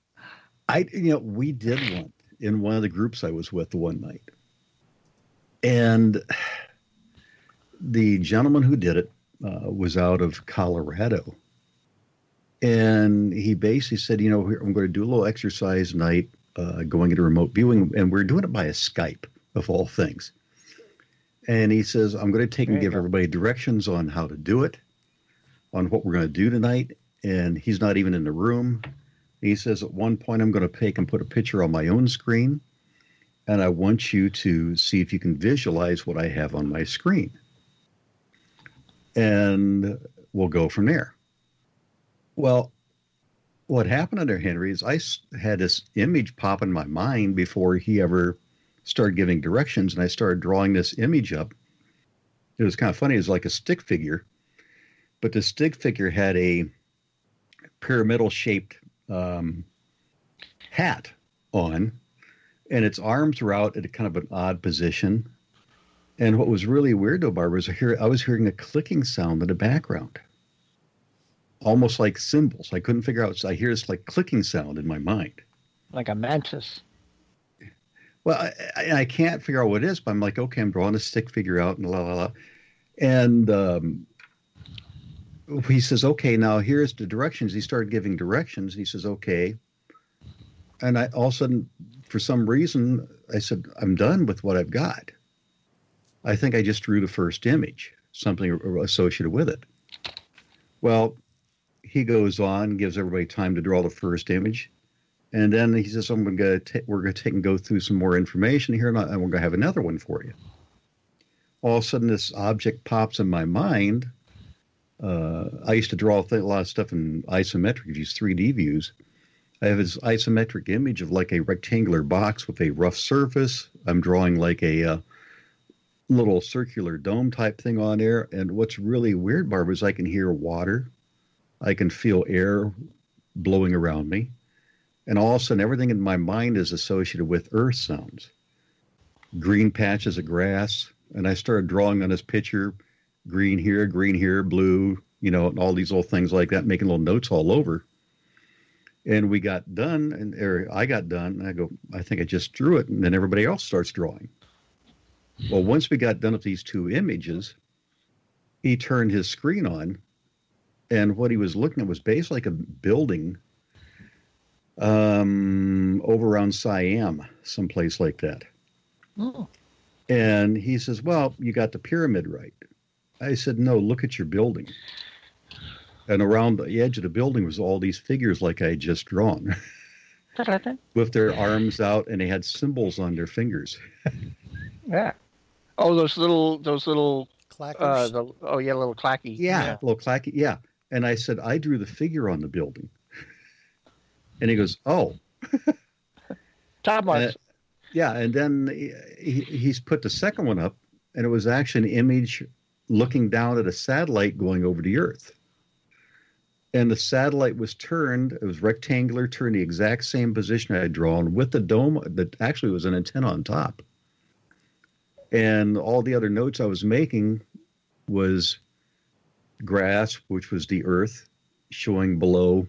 We did one in one of the groups I was with the one night. And the gentleman who did it was out of Colorado. And he basically said, I'm going to do a little exercise night going into remote viewing. And we're doing it by a Skype, of all things. And he says, I'm going to take and give everybody directions on how to do it, on what we're going to do tonight. And he's not even in the room. He says, at one point, I'm going to take and put a picture on my own screen. And I want you to see if you can visualize what I have on my screen. And we'll go from there. Well, what happened under Henry is I had this image pop in my mind before he ever started giving directions, and I started drawing this image up. It was kind of funny. It was like a stick figure, but the stick figure had a pyramidal-shaped hat on, and its arms were out at a kind of an odd position. And what was really weird, though, Barbara, is I was hearing a clicking sound in the background, almost like cymbals. I couldn't figure out. So I hear this like clicking sound in my mind. Like a mantis. Well, I can't figure out what it is, but I'm like, okay, I'm drawing a stick figure out and la, la, la. And he says, okay, now here's the directions. He started giving directions. He says, okay. And all of a sudden, for some reason, I said, I'm done with what I've got. I think I just drew the first image, something associated with it. Well, he goes on, gives everybody time to draw the first image. And then he says, we're going to take and go through some more information here, and we're going to have another one for you. All of a sudden, this object pops in my mind. I used to draw a lot of stuff in isometric views, 3D views. I have this isometric image of like a rectangular box with a rough surface. I'm drawing like a little circular dome type thing on there. And what's really weird, Barbara, is I can hear water. I can feel air blowing around me. And all of a sudden, everything in my mind is associated with earth sounds. Green patches of grass. And I started drawing on this picture, green here, blue, and all these little things like that, making little notes all over. And we got done, I got done, and I go, I think I just drew it. And then everybody else starts drawing. Well, once we got done with these two images, he turned his screen on. And what he was looking at was basically like a building over around Siam, someplace like that. Oh. And he says, well, you got the pyramid right. I said, no, look at your building. And around the edge of the building was all these figures like I had just drawn. With their arms out, and they had symbols on their fingers. Yeah. Oh, those little clackers. Little clacky. Yeah, little clacky. Yeah. And I said, I drew the figure on the building. And he goes, oh. Thomas. Yeah, and then he's put the second one up, and it was actually an image looking down at a satellite going over the Earth. And the satellite was turned, it was rectangular, turned the exact same position I had drawn with the dome that actually was an antenna on top. And all the other notes I was making was grass, which was the Earth, showing below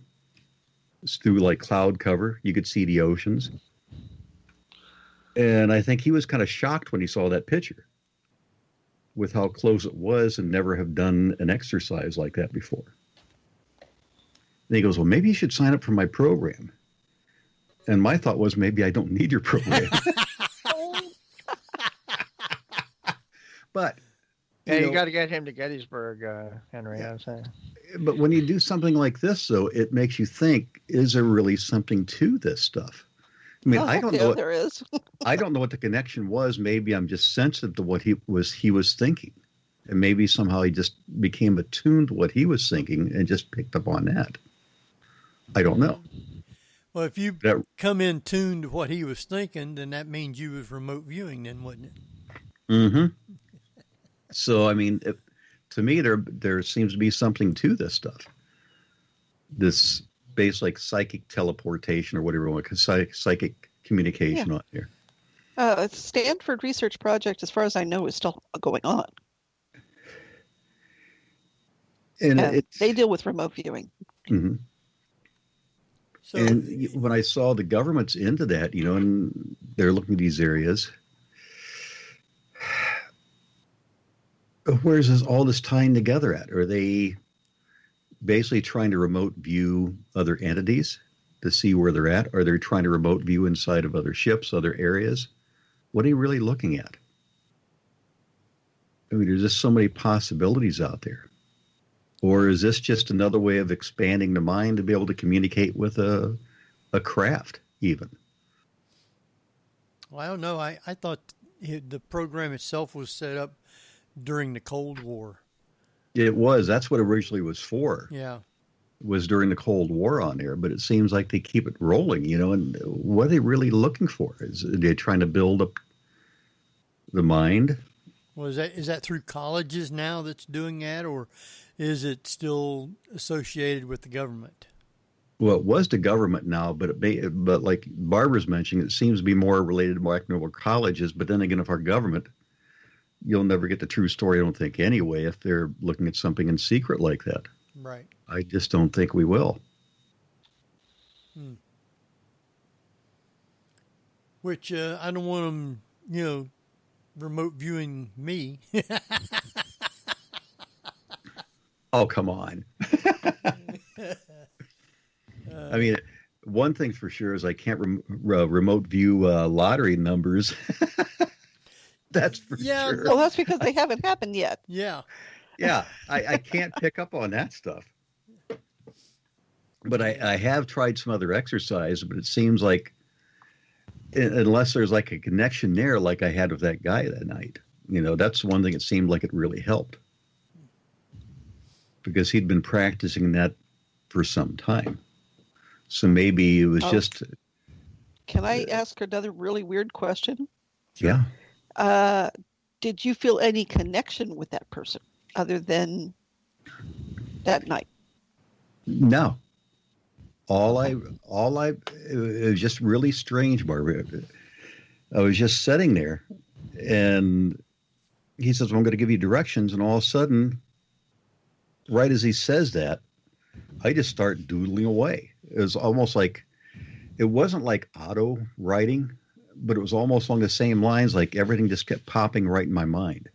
through like cloud cover. You could see the oceans. And I think he was kind of shocked when he saw that picture. with how close it was and never have done an exercise like that before. And he goes, well, maybe you should sign up for my program. And my thought was, maybe I don't need your program. But you got to get him to Gettysburg, Henry. I was saying. But when you do something like this, though, it makes you think: is there really something to this stuff? I mean, I don't know. There is. I don't know what the connection was. Maybe I'm just sensitive to what he was thinking, and maybe somehow he just became attuned to what he was thinking and just picked up on that. I don't know. Well, if you come in tuned to what he was thinking, then that means you was remote viewing, then, wouldn't it? Mm-hmm. So, I mean, to me, there seems to be something to this stuff. This base like psychic teleportation or whatever you want to call it, psychic communication on here. Stanford research project, as far as I know, is still going on. And they deal with remote viewing. Mm-hmm. So, and when I saw the government's into that, and they're looking at these areas, where's all this tying together at? Are they basically trying to remote view other entities to see where they're at? Are they trying to remote view inside of other ships, other areas? What are you really looking at? I mean, there's just so many possibilities out there. Or is this just another way of expanding the mind to be able to communicate with a craft, even? Well, I don't know. I thought the program itself was set up during the Cold War. It was. That's what originally was for. Yeah. Was during the Cold War on there, but it seems like they keep it rolling, and what are they really looking for? Are they trying to build up the mind? Well, is that through colleges now that's doing that, or is it still associated with the government? Well, it was the government now, but like Barbara's mentioning, it seems to be more related to more colleges. But then again, if our government, you'll never get the true story, I don't think, anyway, if they're looking at something in secret like that. Right. I just don't think we will. Which I don't want them, remote viewing me. Oh, come on. I mean, one thing for sure is I can't remote view lottery numbers. That's for sure. Well, that's because they haven't happened yet. Yeah. Yeah, I can't pick up on that stuff. But I have tried some other exercise, but it seems like unless there's like a connection there like I had with that guy that night, that's one thing it seemed like it really helped. Because he'd been practicing that for some time. So maybe it was just... Can I ask another really weird question? Yeah. Did you feel any connection with that person other than that night? No. It was just really strange, Barbara. I was just sitting there, and he says, well, I'm going to give you directions, and all of a sudden, right as he says that, I just start doodling away. It was almost like, it wasn't like auto writing, but it was almost along the same lines, like everything just kept popping right in my mind.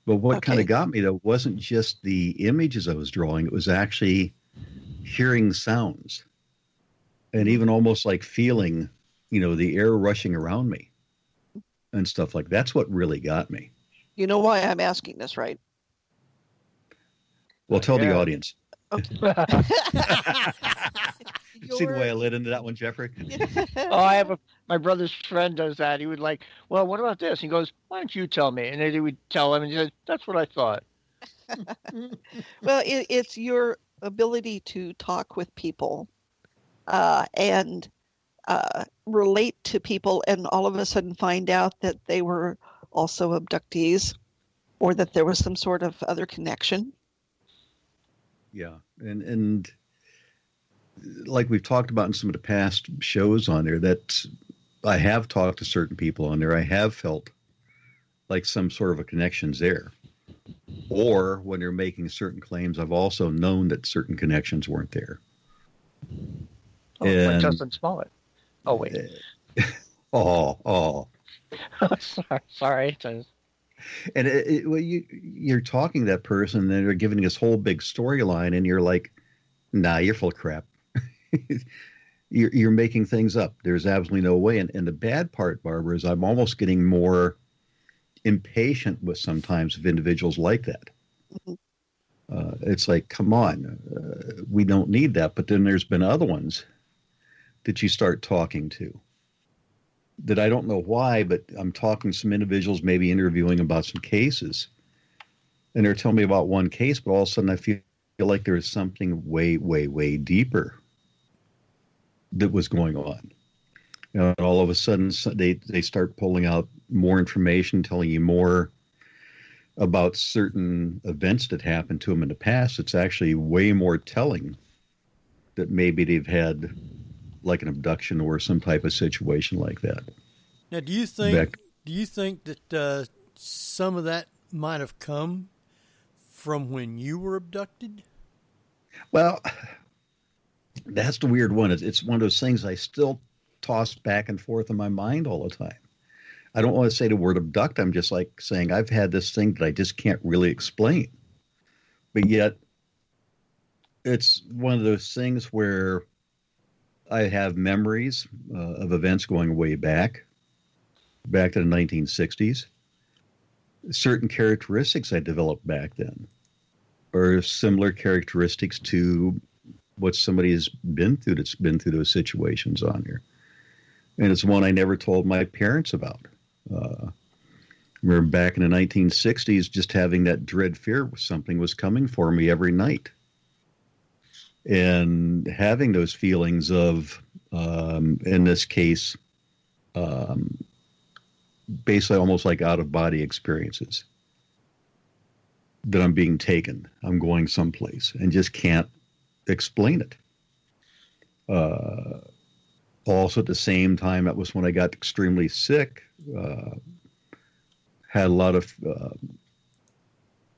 But what kind of got me, though, wasn't just the images I was drawing. It was actually hearing sounds and even almost like feeling, the air rushing around me and stuff like that. That's what really got me. You know why I'm asking this, right? Well, tell the audience. Okay. See the way I lit into that one, Jeffrey? My brother's friend does that. He would like, well, what about this? He goes, why don't you tell me? And then he would tell him, and he said, that's what I thought. Well, it's your ability to talk with people and relate to people, and all of a sudden find out that they were also abductees or that there was some sort of other connection. Yeah, and like we've talked about in some of the past shows on there, that I have talked to certain people on there. I have felt like some sort of a connection's there. Or when they're making certain claims, I've also known that certain connections weren't there. Like Justin Smollett. Oh, wait. Oh. Sorry. And you're talking to that person, and they're giving this whole big storyline, and you're like, nah, you're full of crap. You're making things up. There's absolutely no way. And the bad part, Barbara, is I'm almost getting more impatient with sometimes of individuals like that. It's like, come on, we don't need that. But then there's been other ones that you start talking to that I don't know why, but I'm talking to some individuals, maybe interviewing about some cases, and they're telling me about one case, but all of a sudden I feel like there is something way, way, way deeper that was going on. And all of a sudden they start pulling out more information, telling you more about certain events that happened to them in the past. It's actually way more telling that maybe they've had like an abduction or some type of situation like that. Now, do you think that some of that might have come from when you were abducted? Well, that's the weird one. It's one of those things I still toss back and forth in my mind all the time. I don't want to say the word abduct. I'm just like saying I've had this thing that I just can't really explain. But yet, it's one of those things where I have memories of events going way back to the 1960s. Certain characteristics I developed back then are similar characteristics to what somebody has been through that's been through those situations on here. And it's one I never told my parents about. Remember back in the 1960s, just having that dread fear something was coming for me every night. And having those feelings of, in this case, basically almost like out-of-body experiences. That I'm being taken, I'm going someplace, and just can't explain it. Also, at the same time, that was when I got extremely sick. Had a lot of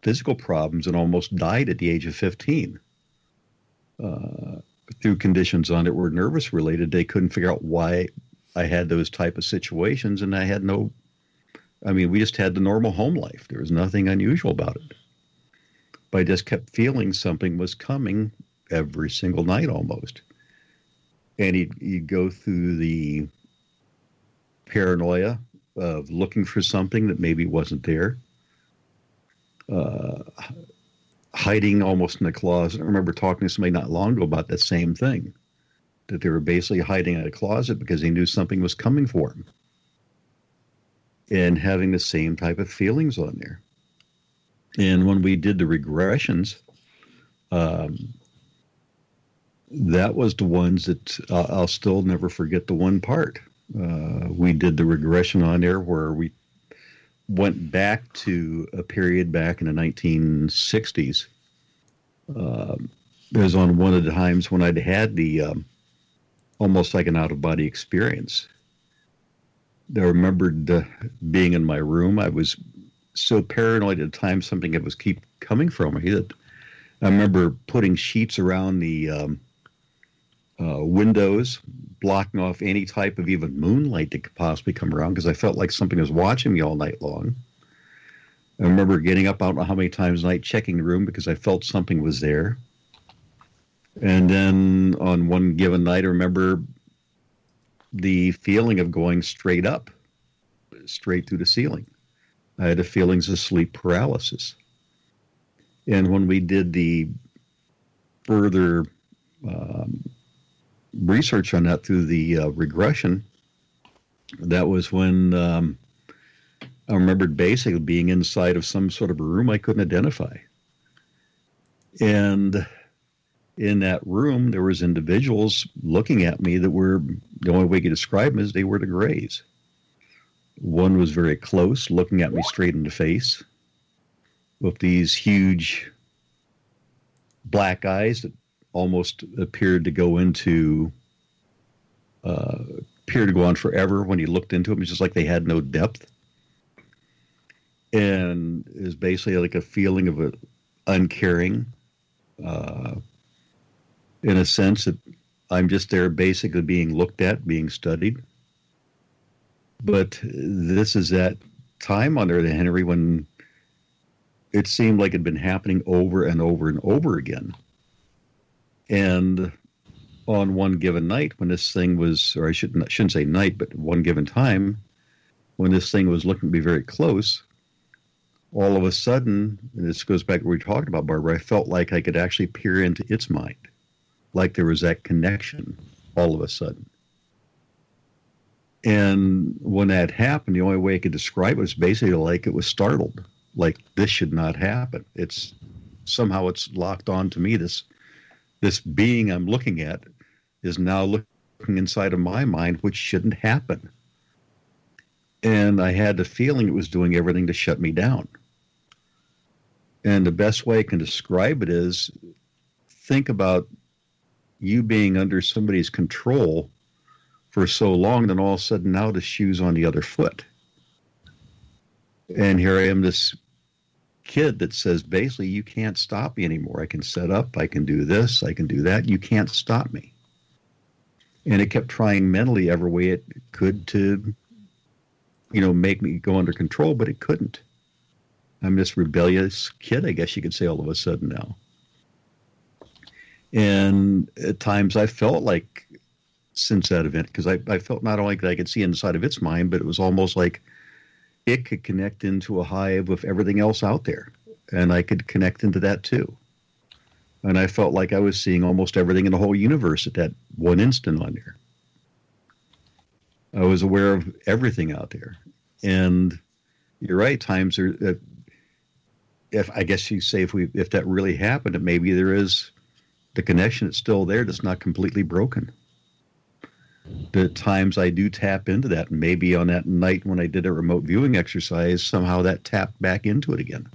physical problems and almost died at the age of 15 through conditions on it were nervous related. They couldn't figure out why I had those type of situations, and I had we just had the normal home life. There was nothing unusual about it. But I just kept feeling something was coming every single night almost. And you'd go through the paranoia of looking for something that maybe wasn't there. Hiding almost in a closet. I remember talking to somebody not long ago about that same thing, that they were basically hiding in a closet because they knew something was coming for them. And having the same type of feelings on there. And when we did the regressions, that was the ones that I'll still never forget the one part. We did the regression on there where we went back to a period back in the 1960s. It was on one of the times when I'd had the almost like an out-of-body experience. I remembered being in my room. I was so paranoid at the time something that was keep coming from me that I remember putting sheets around the windows, blocking off any type of even moonlight that could possibly come around because I felt like something was watching me all night long. I remember getting up, I don't know how many times a night, checking the room because I felt something was there. And then on one given night, I remember the feeling of going straight up, straight through the ceiling. I had the feelings of sleep paralysis. And when we did the further research on that through the regression, that was when I remembered basically being inside of some sort of a room I couldn't identify. And in that room, there was individuals looking at me that were, the only way you could describe them is they were the Greys. One was very close, looking at me straight in the face with these huge black eyes that almost appeared to go into, appeared to go on forever when you looked into them. It's just like they had no depth. And it was basically like a feeling of a uncaring, in a sense that I'm just there basically being looked at, being studied. But this is that time on there, Henry, when it seemed like it had been happening over and over and over again. And on one given night, when this thing was, or I shouldn't say night, but one given time, when this thing was looking to be very close, all of a sudden, and this goes back to what we talked about, Barbara, I felt like I could actually peer into its mind, like there was that connection all of a sudden. And when that happened, the only way I could describe it was basically like it was startled, like this should not happen. It's somehow it's locked on to me. This being I'm looking at is now looking inside of my mind, which shouldn't happen. And I had the feeling it was doing everything to shut me down. And the best way I can describe it is think about you being under somebody's control for so long, then all of a sudden now the shoe's on the other foot. And here I am, this kid that says, basically, you can't stop me anymore. I can set up, I can do this, I can do that. You can't stop me. And it kept trying mentally every way it could to, make me go under control, but it couldn't. I'm this rebellious kid, I guess you could say, all of a sudden now. And at times I felt like, since that event, because I felt not only that I could see inside of its mind, but it was almost like it could connect into a hive with everything else out there. And I could connect into that too. And I felt like I was seeing almost everything in the whole universe at that one instant on there. I was aware of everything out there. And you're right, times are, if I guess you say if that really happened, maybe there is the connection that's still there that's not completely broken. The times I do tap into that, and maybe on that night when I did a remote viewing exercise, somehow that tapped back into it again.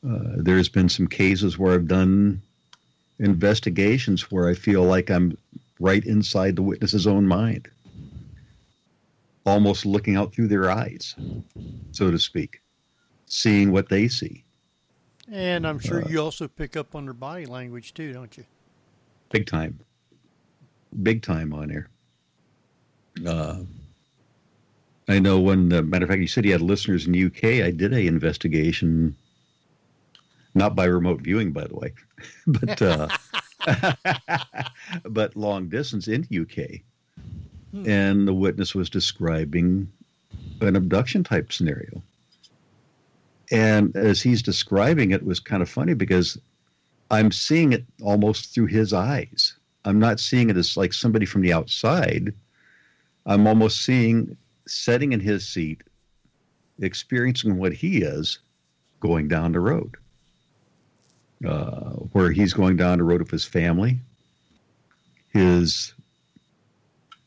There's been some cases where I've done investigations where I feel like I'm right inside the witness's own mind, almost looking out through their eyes, so to speak, seeing what they see. And I'm sure you also pick up on their body language too, don't you? Big time. Big time on there. I know when, matter of fact, you said you had listeners in the UK. I did a investigation, not by remote viewing, by the way, but long distance in the UK. And the witness was describing an abduction type scenario. And as he's describing it, it was kind of funny because I'm seeing it almost through his eyes. I'm not seeing it as like somebody from the outside. I'm almost sitting in his seat, experiencing what he is going down the road. Where he's going down the road with his family. They're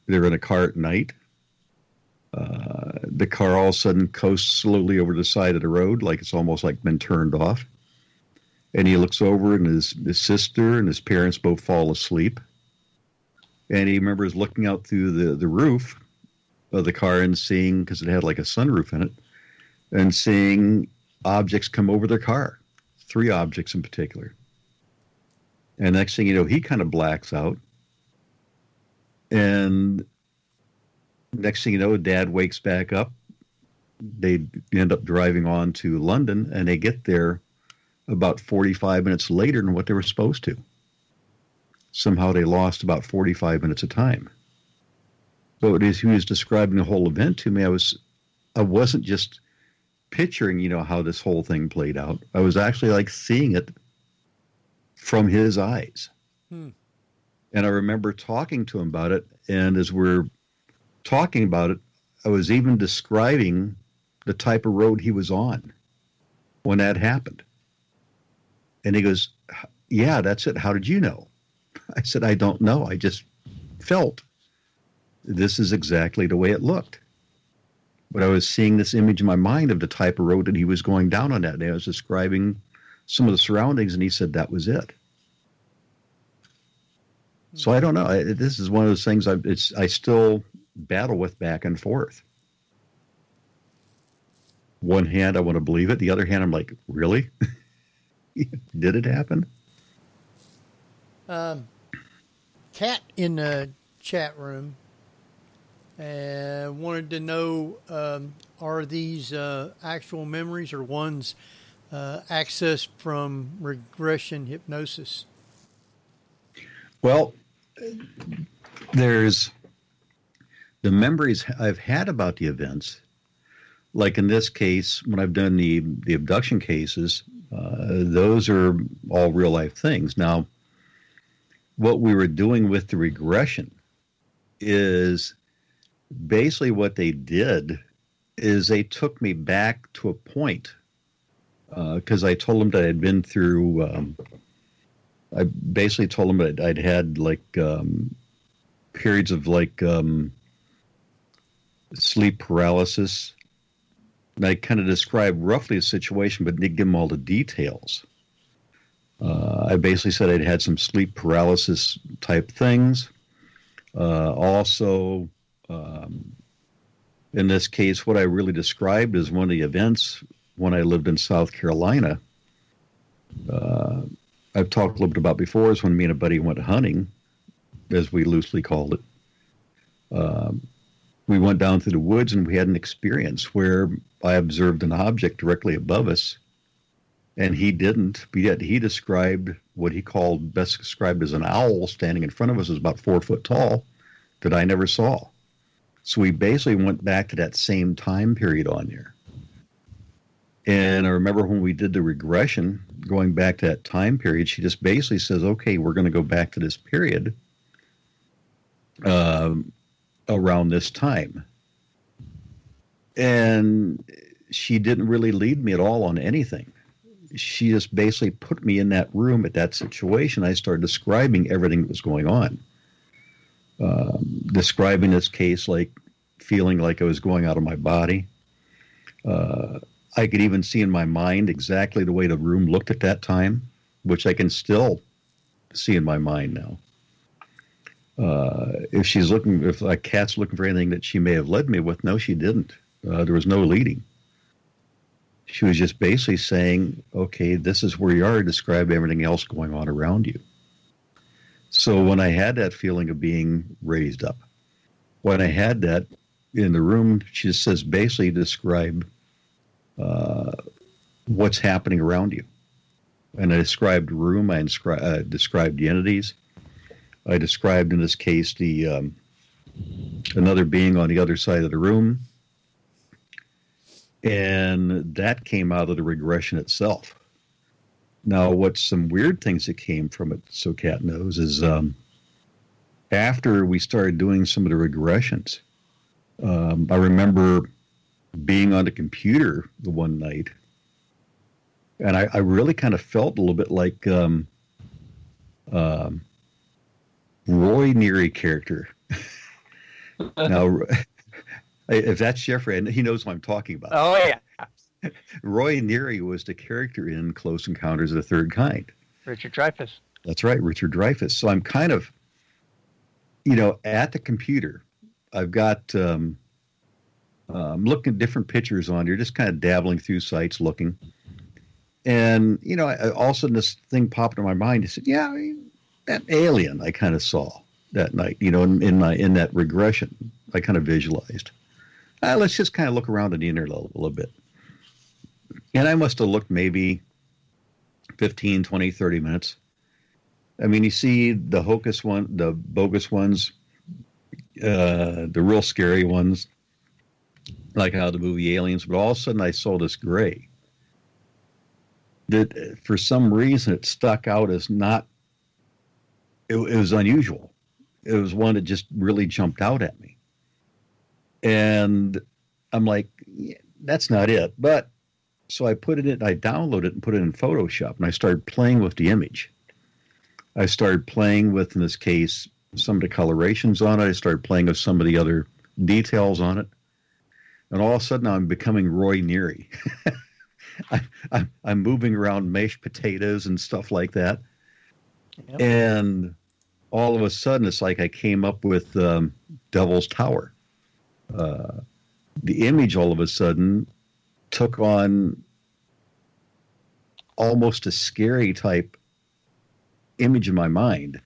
in a car at night. The car all of a sudden coasts slowly over the side of the road, like it's almost like been turned off. And he looks over, and his sister and his parents both fall asleep. And he remembers looking out through the roof of the car and seeing, because it had like a sunroof in it, and seeing objects come over their car, 3 objects in particular. And next thing you know, he kind of blacks out. And next thing you know, Dad wakes back up. They end up driving on to London, and they get there about 45 minutes later than what they were supposed to. Somehow they lost about 45 minutes of time. So he was describing the whole event to me. I wasn't just picturing, how this whole thing played out. I was actually like seeing it from his eyes. And I remember talking to him about it. And as we're talking about it, I was even describing the type of road he was on when that happened. And he goes, yeah, that's it. How did you know? I said, I don't know. I just felt this is exactly the way it looked. But I was seeing this image in my mind of the type of road that he was going down on that day. I was describing some of the surroundings, and he said that was it. So I don't know. This is one of those things I still battle with back and forth. One hand, I want to believe it. The other hand, I'm like, really? Did it happen? Kat in the chat room Wanted to know, are these actual memories or ones accessed from regression hypnosis? Well, there's the memories I've had about the events. Like in this case, when I've done the abduction cases, those are all real life things. Now, what we were doing with the regression is basically what they did is they took me back to a point because I told them that I'd been through. I basically told them that I'd had like periods of like sleep paralysis. And I kind of described roughly the situation, but didn't give them all the details. I basically said I'd had some sleep paralysis type things. Also, in this case, what I really described is one of the events when I lived in South Carolina. I've talked a little bit about before is when me and a buddy went hunting, as we loosely called it. We went down through the woods and we had an experience where I observed an object directly above us, and he didn't, but yet he described what he called, best described as an owl standing in front of us, is about 4 foot tall, that I never saw. So we basically went back to that same time period on there. And I remember when we did the regression, going back to that time period, she just basically says, okay, we're going to go back to this period around this time. And she didn't really lead me at all on anything. She just basically put me in that room at that situation. I started describing everything that was going on. Describing this case like feeling like I was going out of my body. I could even see in my mind exactly the way the room looked at that time, which I can still see in my mind now. If a cat's looking for anything that she may have led me with, no, she didn't. There was no leading. She was just basically saying, okay, this is where you are, describe everything else going on around you. So when I had that feeling of being raised up, when I had that in the room, she just says, basically describe what's happening around you. And I described the room, I described the entities. I described, in this case, the another being on the other side of the room. And that came out of the regression itself. Now, what's some weird things that came from it, so Kat knows, is after we started doing some of the regressions, I remember being on the computer the one night, and I really kind of felt a little bit like Roy Neary character. Now, if that's Jeffrey, he knows what I'm talking about. Oh, yeah. Roy Neary was the character in Close Encounters of the Third Kind. Richard Dreyfuss. That's right, Richard Dreyfuss. So I'm kind of, at the computer. I've got, I'm looking at different pictures on here, just kind of dabbling through sites looking. And, all of a sudden this thing popped in my mind. I said, yeah, that alien I kind of saw that night, in that regression, I kind of visualized. Let's just kind of look around on the internet a little bit. And I must have looked maybe 15, 20, 30 minutes. I mean, you see the hocus one, the bogus ones, the real scary ones, like how the movie Aliens, but all of a sudden I saw this gray. That for some reason it stuck out as not, it was unusual. It was one that just really jumped out at me. And I'm like, yeah, that's not it. But so I put it in, I downloaded it and put it in Photoshop, and I started playing with the image. I started playing with, in this case, some of the colorations on it. I started playing with some of the other details on it. And all of a sudden I'm becoming Roy Neary. I'm moving around mashed potatoes and stuff like that. Yep. And all of a sudden it's like I came up with Devil's Tower. The image all of a sudden took on almost a scary type image in my mind.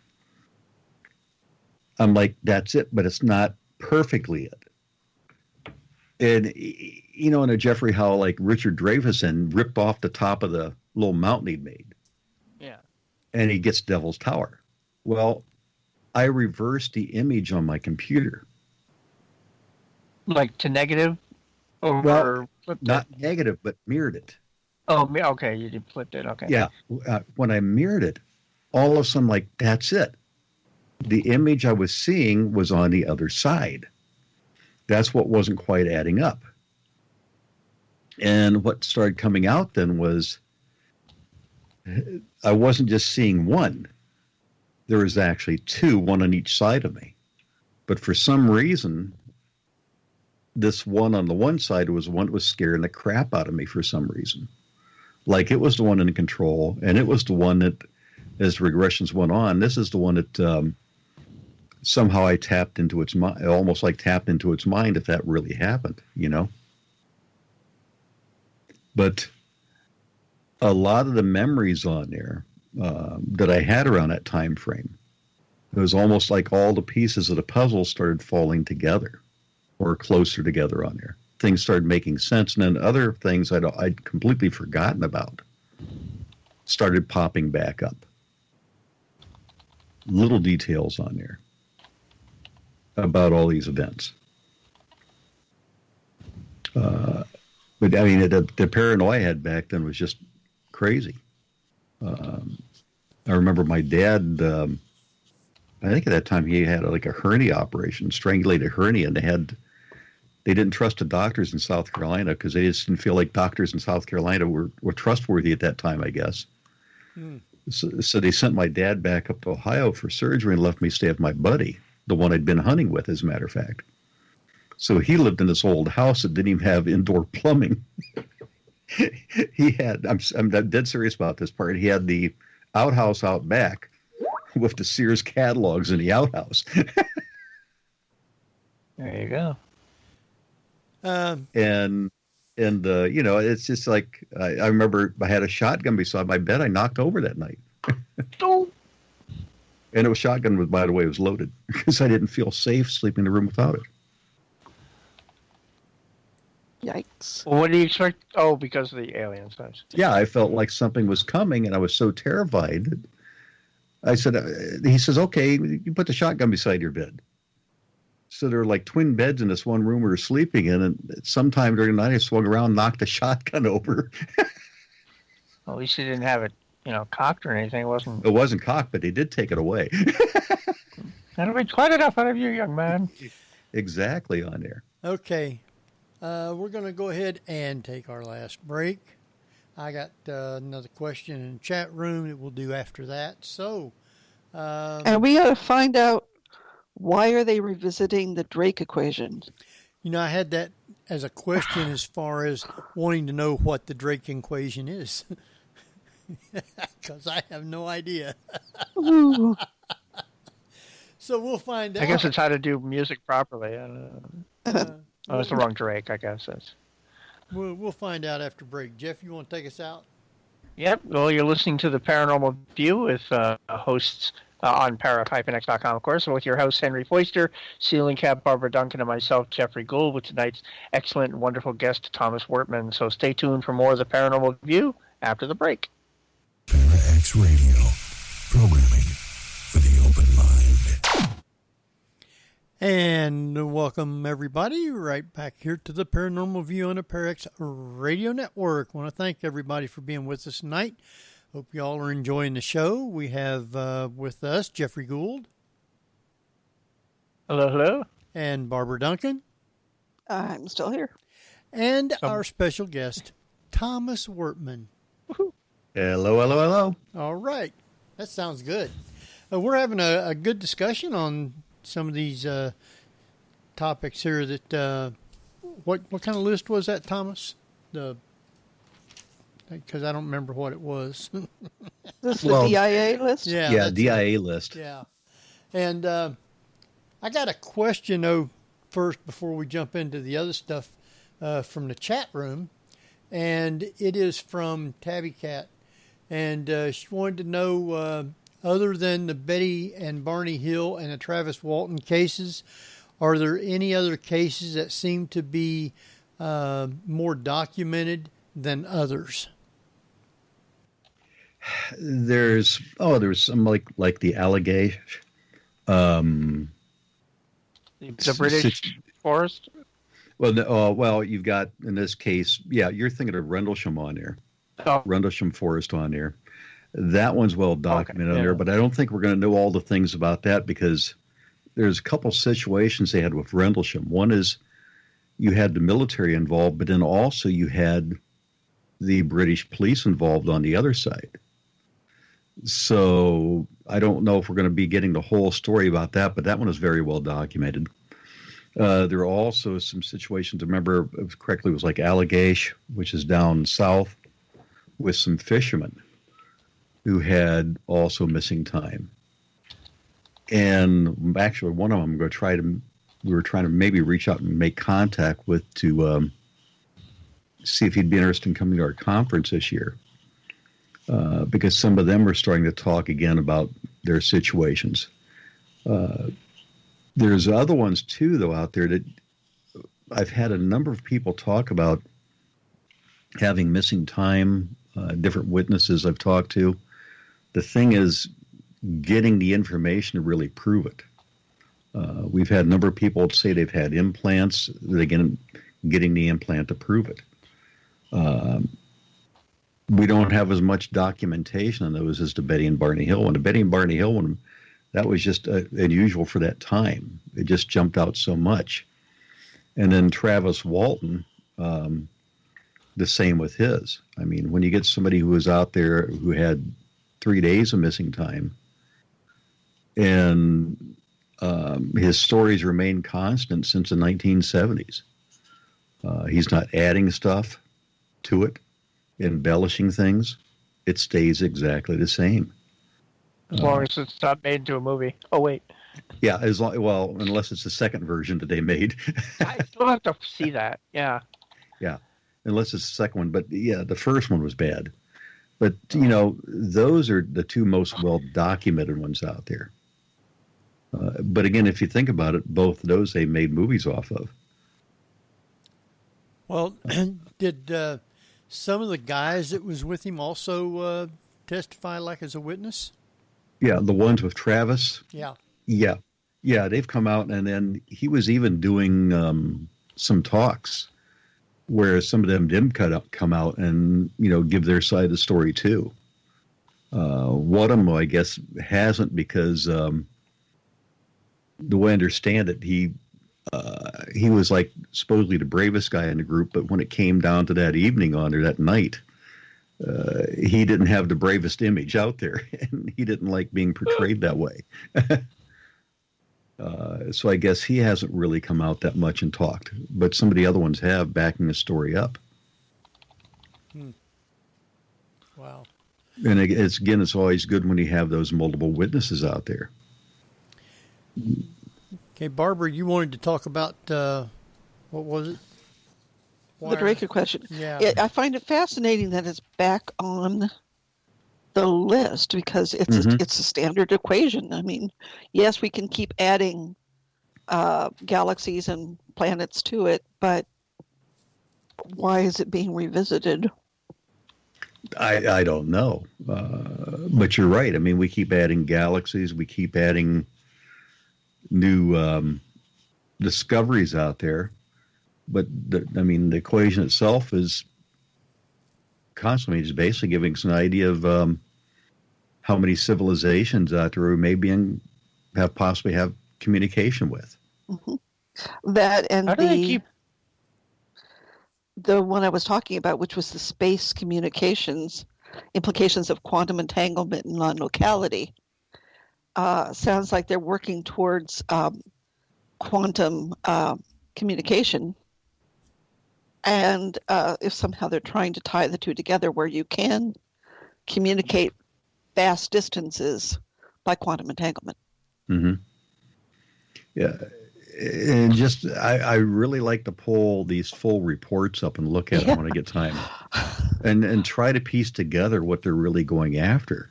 I'm like, that's it, but it's not perfectly it. And, you know, in Jeffrey, how like Richard Dravenson ripped off the top of the little mountain he'd made. Yeah. And he gets Devil's Tower. Well, I reversed the image on my computer. Like to negative? Or Well, flipped not it? negative, but mirrored it. Oh, okay. You did flipped it. Okay. Yeah. When I mirrored it, all of a sudden, like, that's it. The image I was seeing was on the other side. That's what wasn't quite adding up. And what started coming out then was I wasn't just seeing one. There was actually two, one on each side of me. But for some reason, this one on the one side was the one that was scaring the crap out of me for some reason. Like it was the one in control, and it was the one that, as regressions went on, this is the one that somehow I tapped into its mind, almost like tapped into its mind if that really happened, you know? But a lot of the memories on there that I had around that time frame, it was almost like all the pieces of the puzzle started falling together or closer together on there. Things started making sense, and then other things I'd completely forgotten about started popping back up. Little details on there about all these events. But I mean, the paranoia I had back then was just crazy. I remember my dad, I think at that time he had like a hernia operation, strangulated hernia, and they didn't trust the doctors in South Carolina because they just didn't feel like doctors in South Carolina were trustworthy at that time, I guess. So they sent my dad back up to Ohio for surgery and left me stay with my buddy, the one I'd been hunting with, as a matter of fact. So he lived in this old house that didn't even have indoor plumbing. He had, I'm dead serious about this part, he had the outhouse out back with the Sears catalogs in the outhouse. There you go. And you know, it's just like, I remember I had a shotgun beside my bed I knocked over that night. Oh. And it was shotgun, by the way, it was loaded because I didn't feel safe sleeping in the room without it. Yikes. Well, what do you expect? Oh, because of the aliens. Yeah, I felt like something was coming, and I was so terrified. I said, he says, okay, you put the shotgun beside your bed. So there were like twin beds in this one room we were sleeping in, and sometime during the night I swung around and knocked the shotgun over. Well, at least you didn't have it, cocked or anything. It wasn't cocked, but they did take it away. That'll be quite enough out of you, young man. Exactly on there. Okay. We're going to go ahead and take our last break. I got another question in the chat room that we'll do after that. So, and we got to find out, why are they revisiting the Drake equation? I had that as a question as far as wanting to know what the Drake equation is. Because I have no idea. So we'll find out. I guess it's how to do music properly. Oh, it's the wrong Drake, I guess. We'll find out after break. Jeff, you want to take us out? Yep. Well, you're listening to the Paranormal View with hosts on para-x.com, of course, with your host, Henry Foister, ceiling cap Barbara Duncan, and myself, Jeffrey Gould, with tonight's excellent and wonderful guest, Thomas Wertman. So stay tuned for more of the Paranormal View after the break. Para-X Radio, programming for the open mind. And welcome, everybody, right back here to the Paranormal View on the Para-X Radio Network. I want to thank everybody for being with us tonight. Hope you all are enjoying the show. We have with us Jeffrey Gould. Hello, hello. And Barbara Duncan. I'm still here. And our special guest, Thomas Wertman. Hello, hello, hello. All right. That sounds good. We're having a good discussion on some of these topics here that, what kind of list was that, Thomas? Because I don't remember what it was. This the DIA list? Yeah, DIA list. Yeah. And I got a question, though, first before we jump into the other stuff from the chat room. And it is from Tabby Cat. And she wanted to know, other than the Betty and Barney Hill and the Travis Walton cases, Are there any other cases that seem to be more documented than others? There's some like the allegation. The British forest? Well, you've got, in this case, you're thinking of Rendlesham on there. Oh. Rendlesham Forest on there. That one's well documented on there, but I don't think we're going to know all the things about that because there's a couple situations they had with Rendlesham. One is you had the military involved, but then also you had the British police involved on the other side. So I don't know if we're going to be getting the whole story about that, but that one is very well documented. There are also some situations, remember correctly, it was like Allagash, which is down south, with some fishermen who had also missing time. And actually, one of them we were trying to maybe reach out and make contact with to see if he'd be interested in coming to our conference this year. Because some of them are starting to talk again about their situations. There's other ones, too, though, out there that I've had a number of people talk about having missing time, different witnesses I've talked to. The thing is getting the information to really prove it. We've had a number of people say they've had implants, getting the implant to prove it. We don't have as much documentation on those as the Betty and Barney Hill one. The Betty and Barney Hill one, that was just unusual for that time. It just jumped out so much. And then Travis Walton, the same with his. I mean, when you get somebody who was out there who had 3 days of missing time, and his stories remain constant since the 1970s. He's not adding stuff to it, embellishing things. It stays exactly the same. As long as it's not made into a movie. Oh, wait. Yeah, unless it's the second version that they made. I still have to see that, yeah. Yeah, unless it's the second one. But, yeah, the first one was bad. But, those are the two most well-documented ones out there. But, again, if you think about it, both of those they made movies off of. Well, did some of the guys that was with him also testify like as a witness? Yeah, the ones with Travis. Yeah. Yeah, they've come out, and then he was even doing some talks where some of them didn't come out and, give their side of the story too. One of them, I guess, hasn't because the way I understand it, he was like supposedly the bravest guy in the group, but when it came down to that evening on there, that night, he didn't have the bravest image out there, and he didn't like being portrayed that way. So I guess he hasn't really come out that much and talked, but some of the other ones have, backing the story up. Wow. And it's always good when you have those multiple witnesses out there. Okay, Barbara, you wanted to talk about, what was it? The Draker question. Yeah. I find it fascinating that it's back on the list because it's a standard equation. I mean, yes, we can keep adding galaxies and planets to it, but why is it being revisited? I don't know. But you're right. I mean, we keep adding galaxies. We keep adding new discoveries out there. But, the equation itself is constantly just basically giving us an idea of how many civilizations out there we may possibly have communication with. Mm-hmm. That and the one I was talking about, which was the space communications, implications of quantum entanglement and non-locality. Sounds like they're working towards quantum communication. And if somehow they're trying to tie the two together where you can communicate vast distances by quantum entanglement. Mm-hmm. Yeah. And just, I really like to pull these full reports up and look at them when I get time. And try to piece together what they're really going after.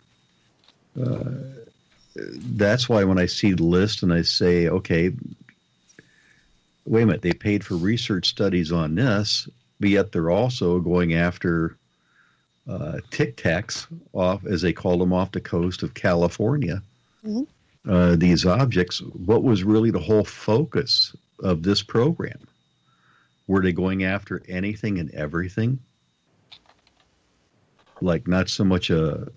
That's why when I see the list and I say, okay, wait a minute, they paid for research studies on this, but yet they're also going after Tic Tacs off, as they call them, off the coast of California. These objects. What was really the whole focus of this program? Were they going after anything and everything? Like not so much a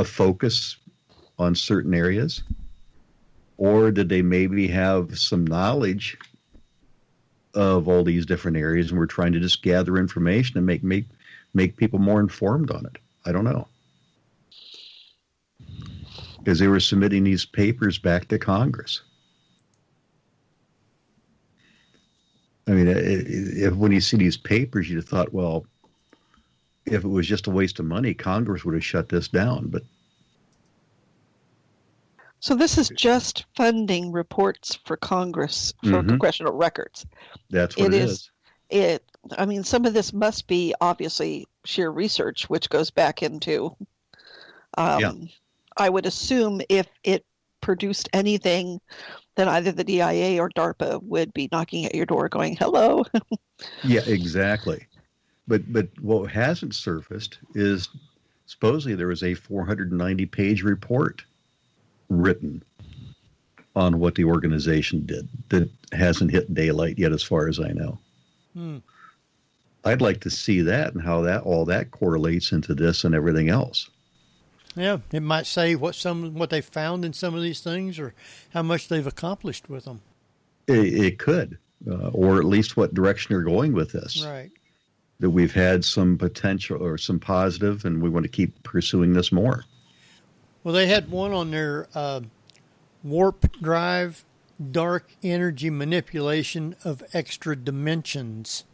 focus on certain areas? Or did they maybe have some knowledge of all these different areas and we're trying to just gather information and make people more informed on it? I don't know. Because they were submitting these papers back to Congress. I mean, when you see these papers, you'd have thought, well, if it was just a waste of money, Congress would have shut this down. But so this is just funding reports for Congress for congressional records. That's what it is. I mean, some of this must be obviously sheer research, which goes back into. I would assume if it produced anything, then either the DIA or DARPA would be knocking at your door going, hello. Yeah, exactly. But what hasn't surfaced is supposedly there was a 490-page report written on what the organization did that hasn't hit daylight yet, as far as I know. I'd like to see that and how all that correlates into this and everything else. Yeah, it might say what they found in some of these things, or how much they've accomplished with them. It could, or at least what direction they're going with this. Right. That we've had some potential or some positive, and we want to keep pursuing this more. Well, they had one on their warp drive, dark energy manipulation of extra dimensions.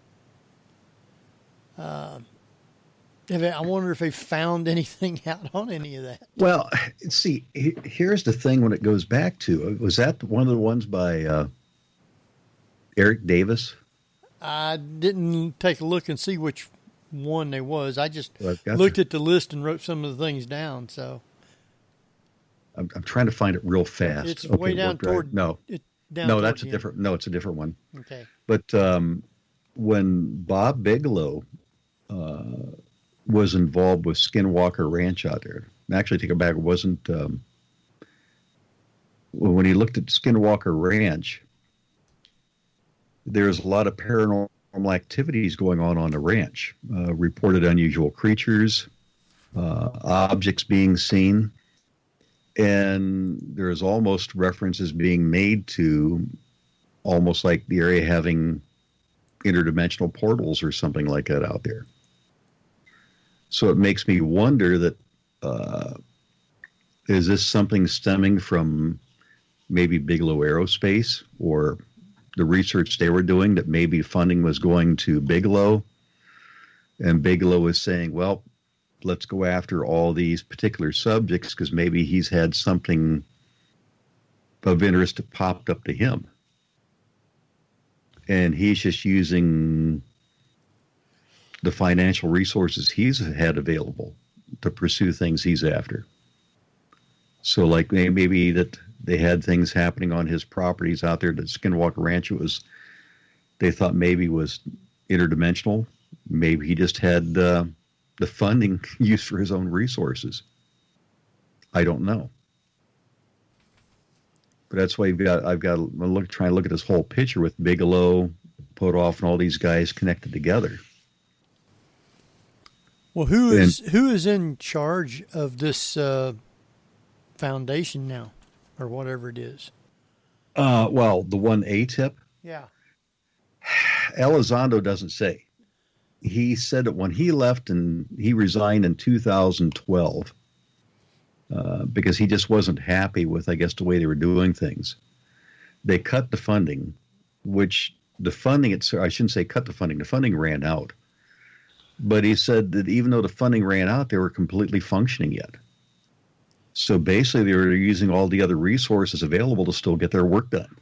I wonder if they found anything out on any of that. Well, see, here's the thing when it goes back to, was that one of the ones by Eric Davis? I didn't take a look and see which one they was. I just looked at the list and wrote some of the things down. So I'm trying to find it real fast. It's way down toward... No, that's a different... No, it's a different one. Okay. But when Bob Bigelow... was involved with Skinwalker Ranch out there. Actually, take it back. It wasn't when he looked at Skinwalker Ranch. There's a lot of paranormal activities going on the ranch. Reported unusual creatures, objects being seen, and there's almost references being made to almost like the area having interdimensional portals or something like that out there. So it makes me wonder that is this something stemming from maybe Bigelow Aerospace or the research they were doing, that maybe funding was going to Bigelow, and Bigelow is saying, well, let's go after all these particular subjects because maybe he's had something of interest that popped up to him. And he's just using the financial resources he's had available to pursue things he's after. So like maybe that they had things happening on his properties out there at Skinwalker Ranch. They thought maybe was interdimensional. Maybe he just had the funding used for his own resources. I don't know. But that's why I've got to try and look at this whole picture with Bigelow, Potoff, and all these guys connected together. Well, who is in charge of this foundation now, or whatever it is? Well, the one ATIP? Yeah. Elizondo doesn't say. He said that when he left and he resigned in 2012 because he just wasn't happy with, I guess, the way they were doing things. They cut the funding, which the funding, I shouldn't say cut the funding ran out. But he said that even though the funding ran out, they were completely functioning yet. So basically, they were using all the other resources available to still get their work done.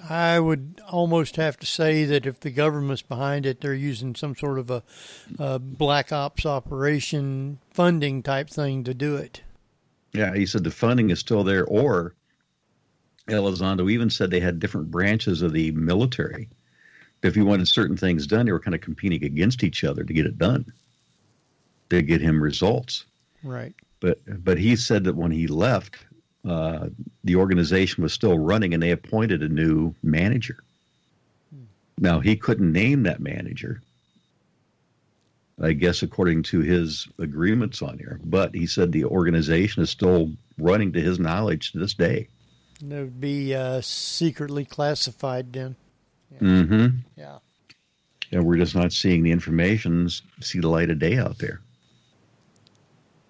I would almost have to say that if the government's behind it, they're using some sort of a black ops operation funding type thing to do it. Yeah, he said the funding is still there, or Elizondo even said they had different branches of the military If he wanted certain things done, they were kind of competing against each other to get it done, to get him results. Right. But he said that when he left, the organization was still running, and they appointed a new manager. Now, he couldn't name that manager, I guess, according to his agreements on here. But he said the organization is still running, to his knowledge, to this day. And it would be secretly classified then. Yeah. Mm-hmm. Yeah. And we're just not seeing the information see the light of day out there.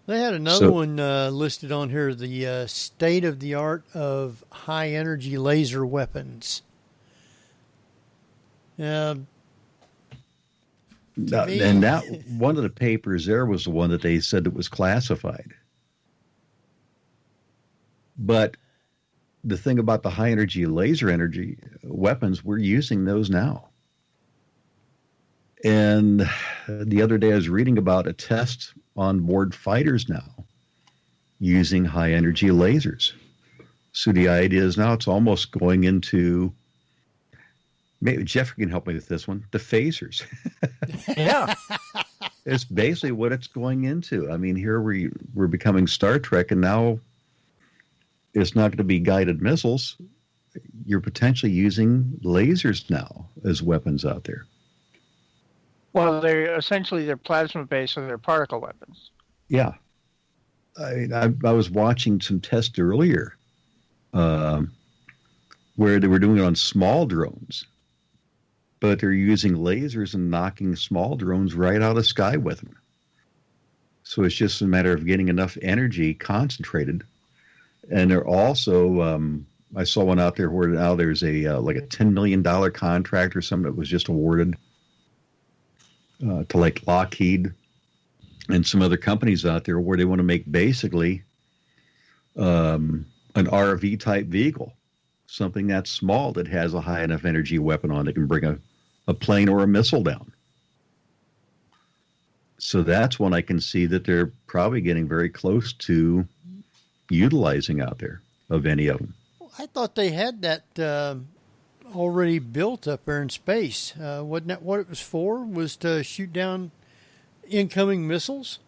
They had another one listed on here, the state of the art of high energy laser weapons. And that one of the papers there was the one that they said that was classified. But the thing about the high energy laser energy weapons, we're using those now. And the other day I was reading about a test on board fighters now using high energy lasers. So the idea is now it's almost going into, maybe Jeffrey can help me with this one, the phasers. Yeah. It's basically what it's going into. I mean, here we're becoming Star Trek, and now it's not going to be guided missiles. You're potentially using lasers now as weapons out there. Well, they're plasma based, so they're particle weapons. Yeah. I was watching some tests earlier where they were doing it on small drones, but they're using lasers and knocking small drones right out of the sky with them. So it's just a matter of getting enough energy concentrated. And they're also, I saw one out there where now there's a like a $10 million contract or something that was just awarded to like Lockheed and some other companies out there where they want to make basically an RV type vehicle, something that's small that has a high enough energy weapon on it can bring a plane or a missile down. So that's one I can see that they're probably getting very close to utilizing out there, of any of them. I thought they had that already built up there in space. Wasn't that what it was for? Was to shoot down incoming missiles?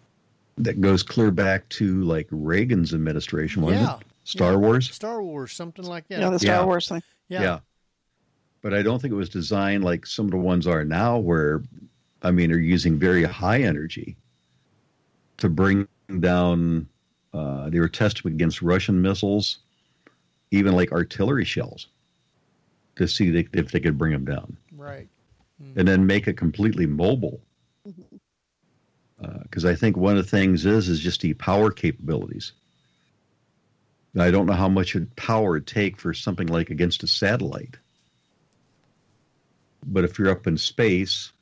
That goes clear back to like Reagan's administration, wasn't it? Star Wars? Star Wars, something like that. Yeah, the Star Wars thing. Yeah. But I don't think it was designed like some of the ones are now where, I mean, they're using very high energy to bring down, they were testing against Russian missiles, even like artillery shells, to see if they could bring them down. Right. Mm-hmm. And then make it completely mobile. Because I think one of the things is just the power capabilities. I don't know how much power it'd take for something like against a satellite. But if you're up in space,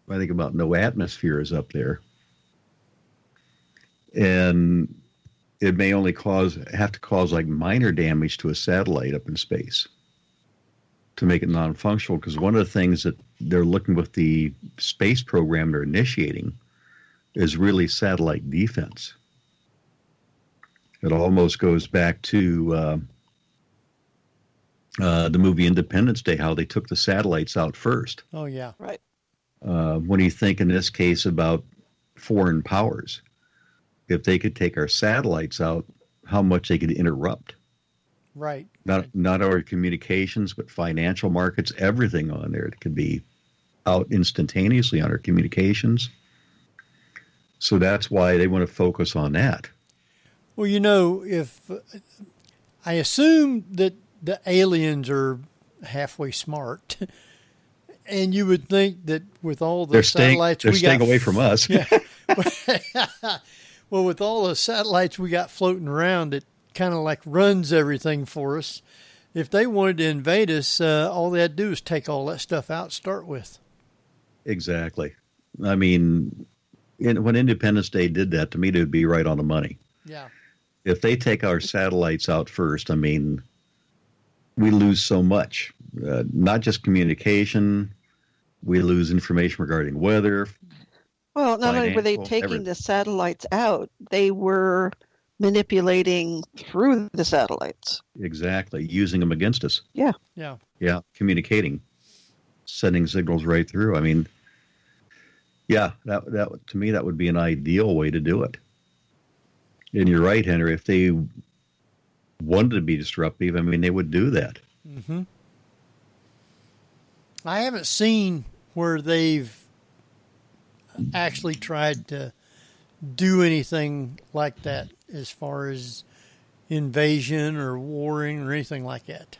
I think about no atmosphere is up there. And it may only have to cause like minor damage to a satellite up in space to make it non-functional. Because one of the things that they're looking with the space program they're initiating is really satellite defense. It almost goes back to the movie Independence Day, how they took the satellites out first. Oh, yeah. Right. When you think in this case about foreign powers, if they could take our satellites out, how much they could interrupt. Right. Not our communications, but financial markets, everything on there. It could be out instantaneously on our communications. So that's why they want to focus on that. Well, you know, if I assume that the aliens are halfway smart, and you would think that with all the satellites they're staying away from us. Yeah. Well, with all the satellites we got floating around, it kind of like runs everything for us. If they wanted to invade us, all they had to do is take all that stuff out to start with. Exactly. I mean, when Independence Day did that, to me, it would be right on the money. Yeah. If they take our satellites out first, I mean, we lose so much. Not just communication, we lose information regarding weather. Well, not only were they taking the satellites out, they were manipulating through the satellites. Exactly. Using them against us. Yeah. Yeah. Yeah. Communicating. sending signals right through. I mean, yeah, that to me, that would be an ideal way to do it. And you're right, Henry. If they wanted to be disruptive, I mean, they would do that. Mm-hmm. I haven't seen where they've actually tried to do anything like that as far as invasion or warring or anything like that.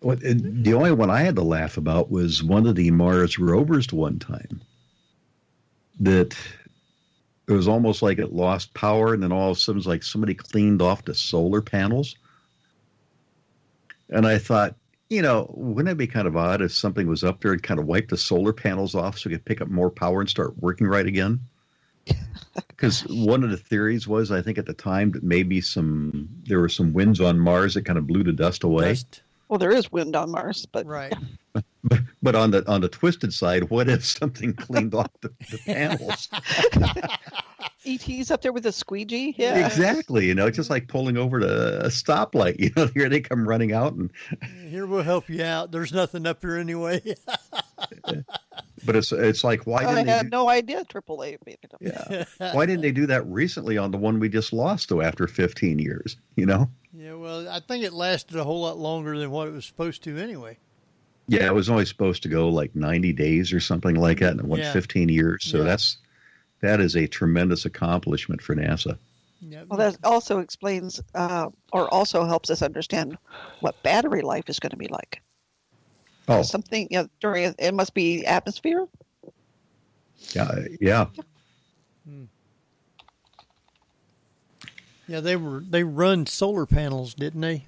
Well, the only one I had to laugh about was one of the Mars rovers one time. That it was almost like it lost power, and then all of a sudden it was like somebody cleaned off the solar panels. And I thought, wouldn't it be kind of odd if something was up there and kind of wiped the solar panels off so we could pick up more power and start working right again? Because one of the theories was, I think at the time, that maybe there were some winds on Mars that kind of blew the dust away. Well, there is wind on Mars, but right. But on the twisted side, what if something cleaned off the panels? ET's up there with a squeegee. Yeah, exactly. It's just like pulling over to a stoplight. Here they come running out, and here we'll help you out. There's nothing up here anyway. But it's like, why didn't I had no idea AAA made it up. Yeah. Why didn't they do that recently on the one we just lost though after 15 years? Yeah, well, I think it lasted a whole lot longer than what it was supposed to anyway. Yeah, it was only supposed to go like 90 days or something like that, and it went 15 years. So that is a tremendous accomplishment for NASA. Yep. Well, that also explains or also helps us understand what battery life is going to be like. Oh, something during it must be atmosphere. Yeah. Yeah, they run solar panels, didn't they?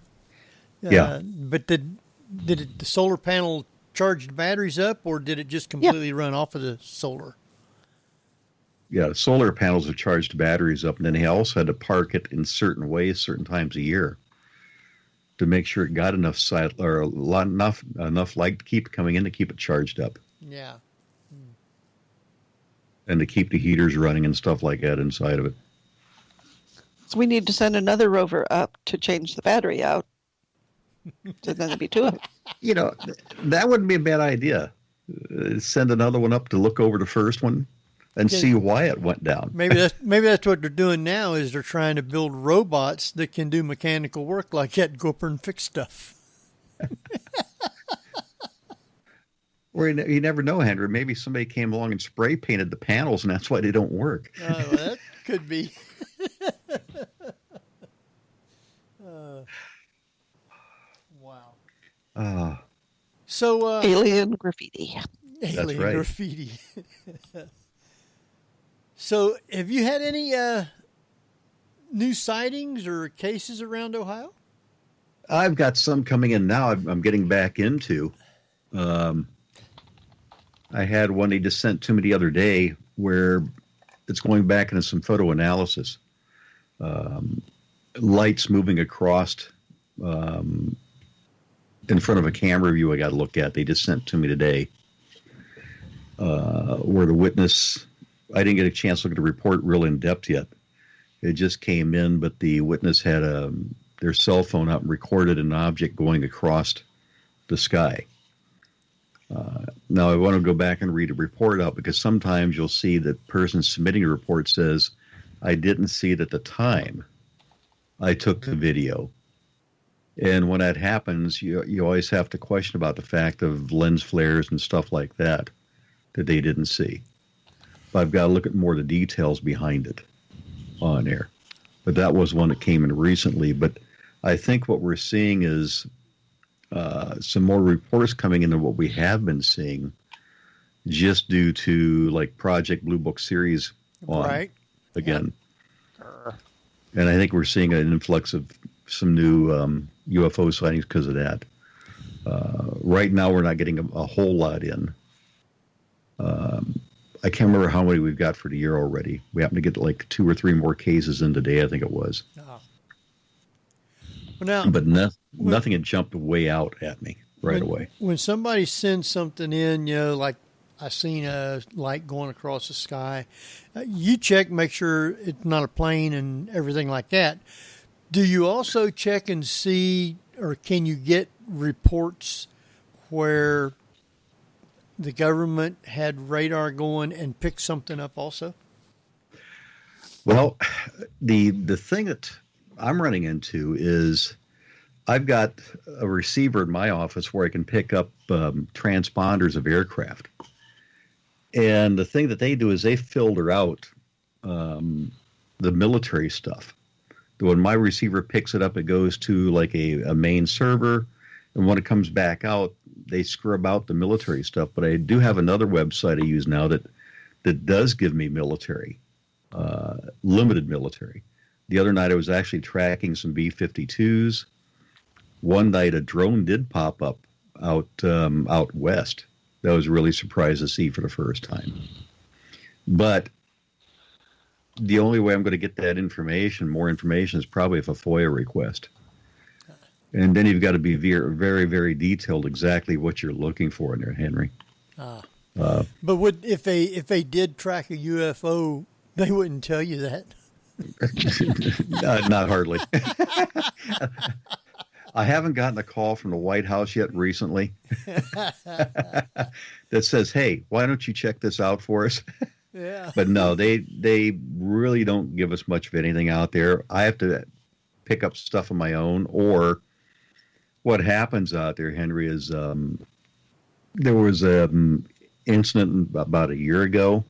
Yeah. But did the solar panel charge the batteries up, or did it just completely run off of the solar? Yeah, solar panels have charged batteries up, and then they also had to park it in certain ways, certain times a year, to make sure it got enough enough light to keep coming in to keep it charged up. Yeah. And to keep the heaters running and stuff like that inside of it. So we need to send another rover up to change the battery out. So then there'd be two of them. That wouldn't be a bad idea. Send another one up to look over the first one and see why it went down. Maybe that's what they're doing now, is they're trying to build robots that can do mechanical work like that, go up and fix stuff. Or you never know, Henry. Maybe somebody came along and spray painted the panels, and that's why they don't work. Well, that could be. Wow. So alien graffiti. Alien right. graffiti. So, have you had any new sightings or cases around Ohio? I've got some coming in now. I'm getting back into. I had one they just sent to me the other day where it's going back into some photo analysis. Lights moving across in front of a camera view I got to look at. They just sent to me today where the witness, I didn't get a chance to look at the report real in depth yet. It just came in, but the witness had their cell phone out and recorded an object going across the sky. Now, I want to go back and read a report out, because sometimes you'll see that person submitting a report says, I didn't see it at the time I took the video. And when that happens, you always have to question about the fact of lens flares and stuff like that they didn't see. But I've got to look at more of the details behind it on there. But that was one that came in recently. But I think what we're seeing is some more reports coming into what we have been seeing, just due to like Project Blue Book series on again. Yep. And I think we're seeing an influx of some new UFO sightings because of that. Right now, we're not getting a whole lot in. I can't remember how many we've got for the year already. We happen to get like 2 or 3 more cases in today, I think it was. Oh. Well, now, but nothing had jumped way out at me away. When somebody sends something in, like I seen a light going across the sky, you check, make sure it's not a plane and everything like that. Do you also check and see, or can you get reports where the government had radar going and picked something up also? Well, the thing that I'm running into is I've got a receiver in my office where I can pick up transponders of aircraft. And the thing that they do is they filter out the military stuff. When my receiver picks it up, it goes to like a main server. And when it comes back out, they scrub out the military stuff. But I do have another website I use now that does give me military, limited military. The other night I was actually tracking some B-52s. One night a drone did pop up out west. That was really surprised to see for the first time. But the only way I'm going to get that information, more information, is probably if a FOIA request. And then you've got to be very, very, very detailed exactly what you're looking for in there, Henry. But if they did track a UFO, they wouldn't tell you that. Not hardly. I haven't gotten a call from the White House yet recently that says, "Hey, why don't you check this out for us?" Yeah. But no, they really don't give us much of anything out there. I have to pick up stuff on my own, or what happens out there, Henry, is there was an incident about a year ago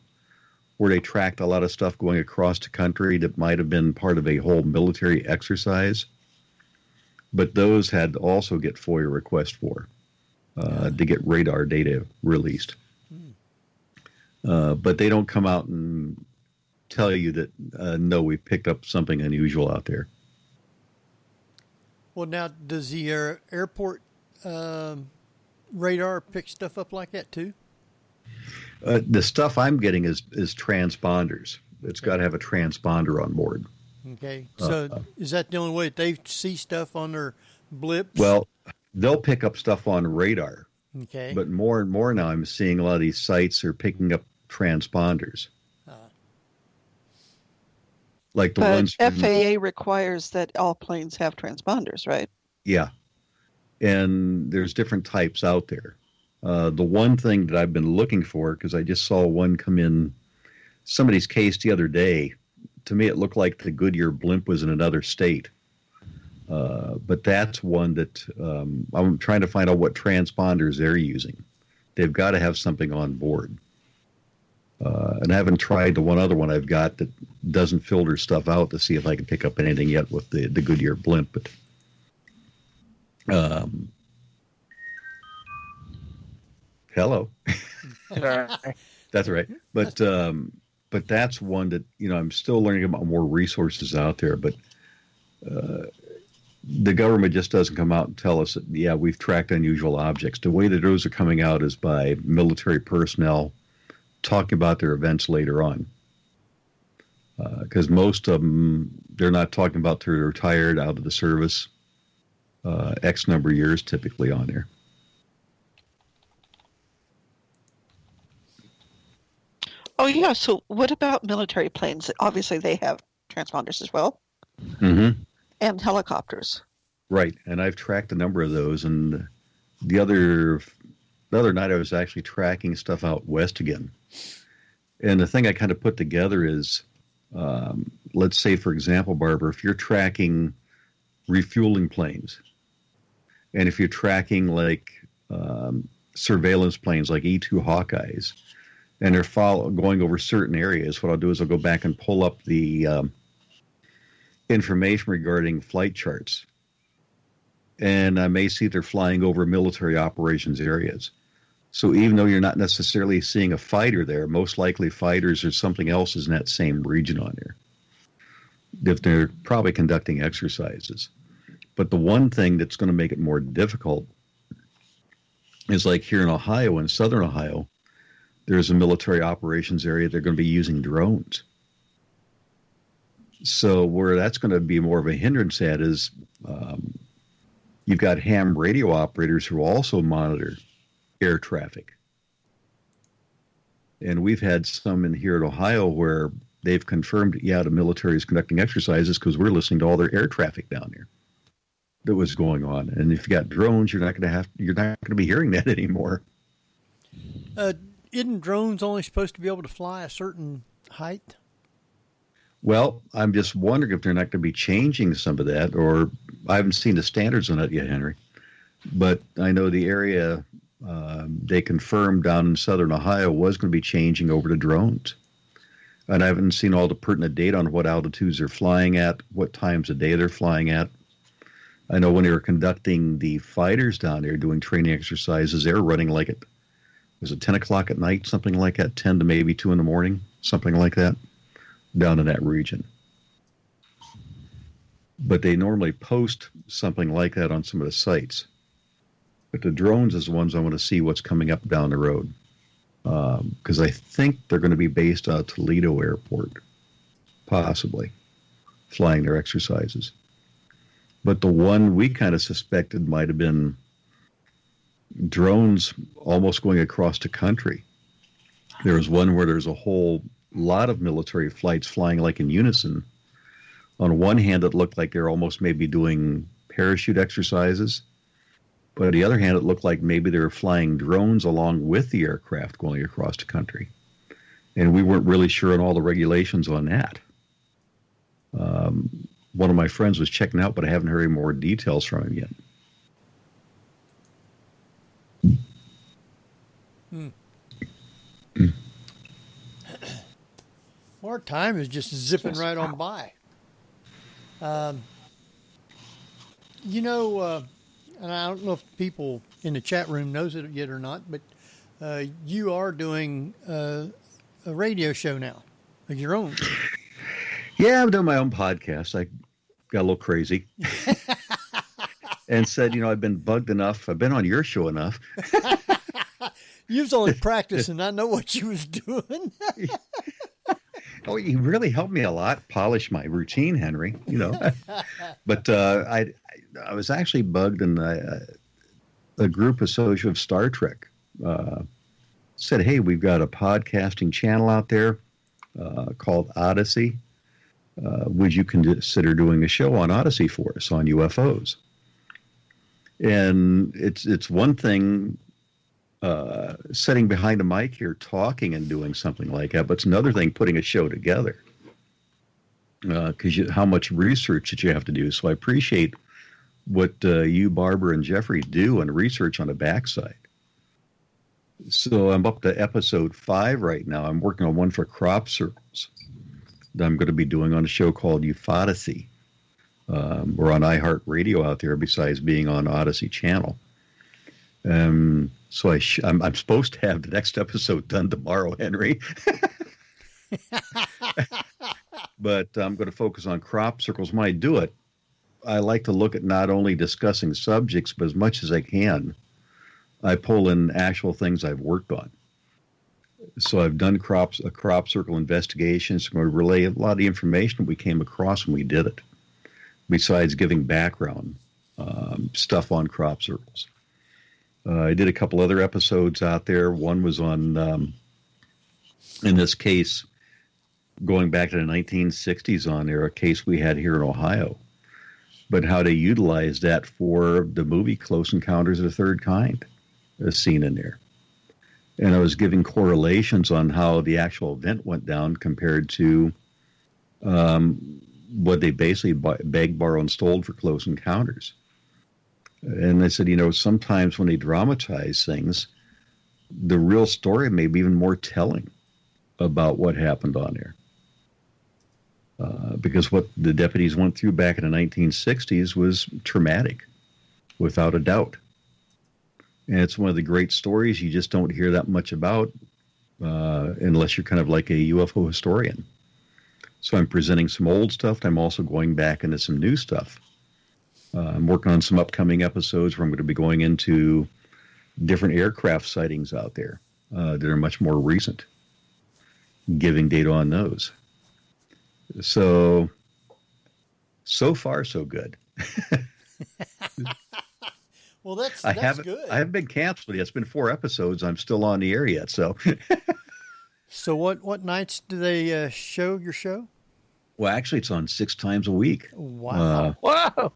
where they tracked a lot of stuff going across the country that might have been part of a whole military exercise. But those had to also get FOIA requests for to get radar data released. But they don't come out and tell you that, no, we picked up something unusual out there. Well, now, does the airport radar pick stuff up like that too? The stuff I'm getting is transponders. It's got to have a transponder on board. Okay. So is that the only way that they see stuff on their blips? Well, they'll pick up stuff on radar. Okay. But more and more now I'm seeing a lot of these sites are picking up transponders. Like the ones from, FAA requires that all planes have transponders, right? Yeah. And there's different types out there. The one thing that I've been looking for, because I just saw one come in somebody's case the other day. To me, it looked like the Goodyear blimp was in another state. But that's one that I'm trying to find out what transponders they're using. They've got to have something on board. And I haven't tried the one other one I've got that doesn't filter stuff out to see if I can pick up anything yet with the Goodyear blimp. But hello. That's right. But that's one that, I'm still learning about more resources out there. But the government just doesn't come out and tell us that, yeah, we've tracked unusual objects. The way that those are coming out is by military personnel talking about their events later on. Because most of them, they're not talking about they're retired, out of the service, X number of years typically on there. Oh, yeah. So what about military planes? Obviously, they have transponders as well. Mm-hmm. And helicopters. Right. And I've tracked a number of those. And the other night I was actually tracking stuff out west again. And the thing I kind of put together is, let's say, for example, Barbara, if you're tracking refueling planes, and if you're tracking like surveillance planes like E-2 Hawkeyes, and they're going over certain areas, what I'll do is I'll go back and pull up the information regarding flight charts. And I may see they're flying over military operations areas. So even though you're not necessarily seeing a fighter there, most likely fighters or something else is in that same region on there. If they're probably conducting exercises. But the one thing that's going to make it more difficult is like here in Ohio, in southern Ohio, there's a military operations area. They're going to be using drones. So where that's going to be more of a hindrance at is you've got ham radio operators who also monitor air traffic. And we've had some in here at Ohio where they've confirmed, yeah, the military is conducting exercises because we're listening to all their air traffic down there that was going on. And if you got drones, you're not going to be hearing that anymore. Isn't drones only supposed to be able to fly a certain height? Well, I'm just wondering if they're not going to be changing some of that, or I haven't seen the standards on that yet, Henry. But I know the area they confirmed down in southern Ohio was going to be changing over to drones. And I haven't seen all the pertinent data on what altitudes they're flying at, what times of day they're flying at. I know when they were conducting the fighters down there doing training exercises, they were running like it was 10 o'clock at night, something like that, 10 to maybe 2 in the morning, something like that, down in that region. But they normally post something like that on some of the sites. But the drones is the ones I want to see what's coming up down the road. Because I think they're going to be based out of Toledo Airport, possibly, flying their exercises. But the one we kind of suspected might have been drones almost going across the country. There was one where there's a whole lot of military flights flying like in unison. On one hand, it looked like they're almost maybe doing parachute exercises. But on the other hand, it looked like maybe they were flying drones along with the aircraft going across the country. And we weren't really sure on all the regulations on that. One of my friends was checking out, but I haven't heard any more details from him yet. Our time is just zipping right on by. And I don't know if people in the chat room knows it yet or not, but you are doing a radio show now, of your own. Yeah, I'm doing my own podcast. I got a little crazy and said, I've been bugged enough. I've been on your show enough. You was only practicing. I know what you was doing. Oh, you really helped me a lot, polish my routine, Henry, But I was actually bugged, and a group associate of Star Trek said, hey, we've got a podcasting channel out there called Odyssey. Would you consider doing a show on Odyssey for us on UFOs? And it's one thing sitting behind a mic here talking and doing something like that, but it's another thing putting a show together because how much research that you have to do. So I appreciate what you, Barbara, and Jeffrey do and research on the backside. So I'm up to episode 5 right now. I'm working on one for crop circles that I'm going to be doing on a show called UFODyssey. We're on iHeartRadio out there besides being on Odyssey Channel. So I'm supposed to have the next episode done tomorrow, Henry. But I'm going to focus on crop circles. When I do it, I like to look at not only discussing subjects, but as much as I can, I pull in actual things I've worked on. So I've done a crop circle investigation. So I'm going to relay a lot of the information we came across when we did it, besides giving background stuff on crop circles. I did a couple other episodes out there. One was on, in this case, going back to the 1960s on there, a case we had here in Ohio, but how they utilized that for the movie Close Encounters of the Third Kind, a scene in there. And I was giving correlations on how the actual event went down compared to what they basically begged, borrowed, and stole for Close Encounters. And I said, sometimes when they dramatize things, the real story may be even more telling about what happened on there. Because what the deputies went through back in the 1960s was traumatic, without a doubt. And it's one of the great stories you just don't hear that much about unless you're kind of like a UFO historian. So I'm presenting some old stuff, and I'm also going back into some new stuff. I'm working on some upcoming episodes where I'm going to be going into different aircraft sightings out there that are much more recent, giving data on those. So far, so good. Well, that's good. I haven't been canceled yet. It's been 4 episodes. I'm still on the air yet. So, so what nights do they show your show? Well, actually, it's on 6 times a week. Wow! Whoa!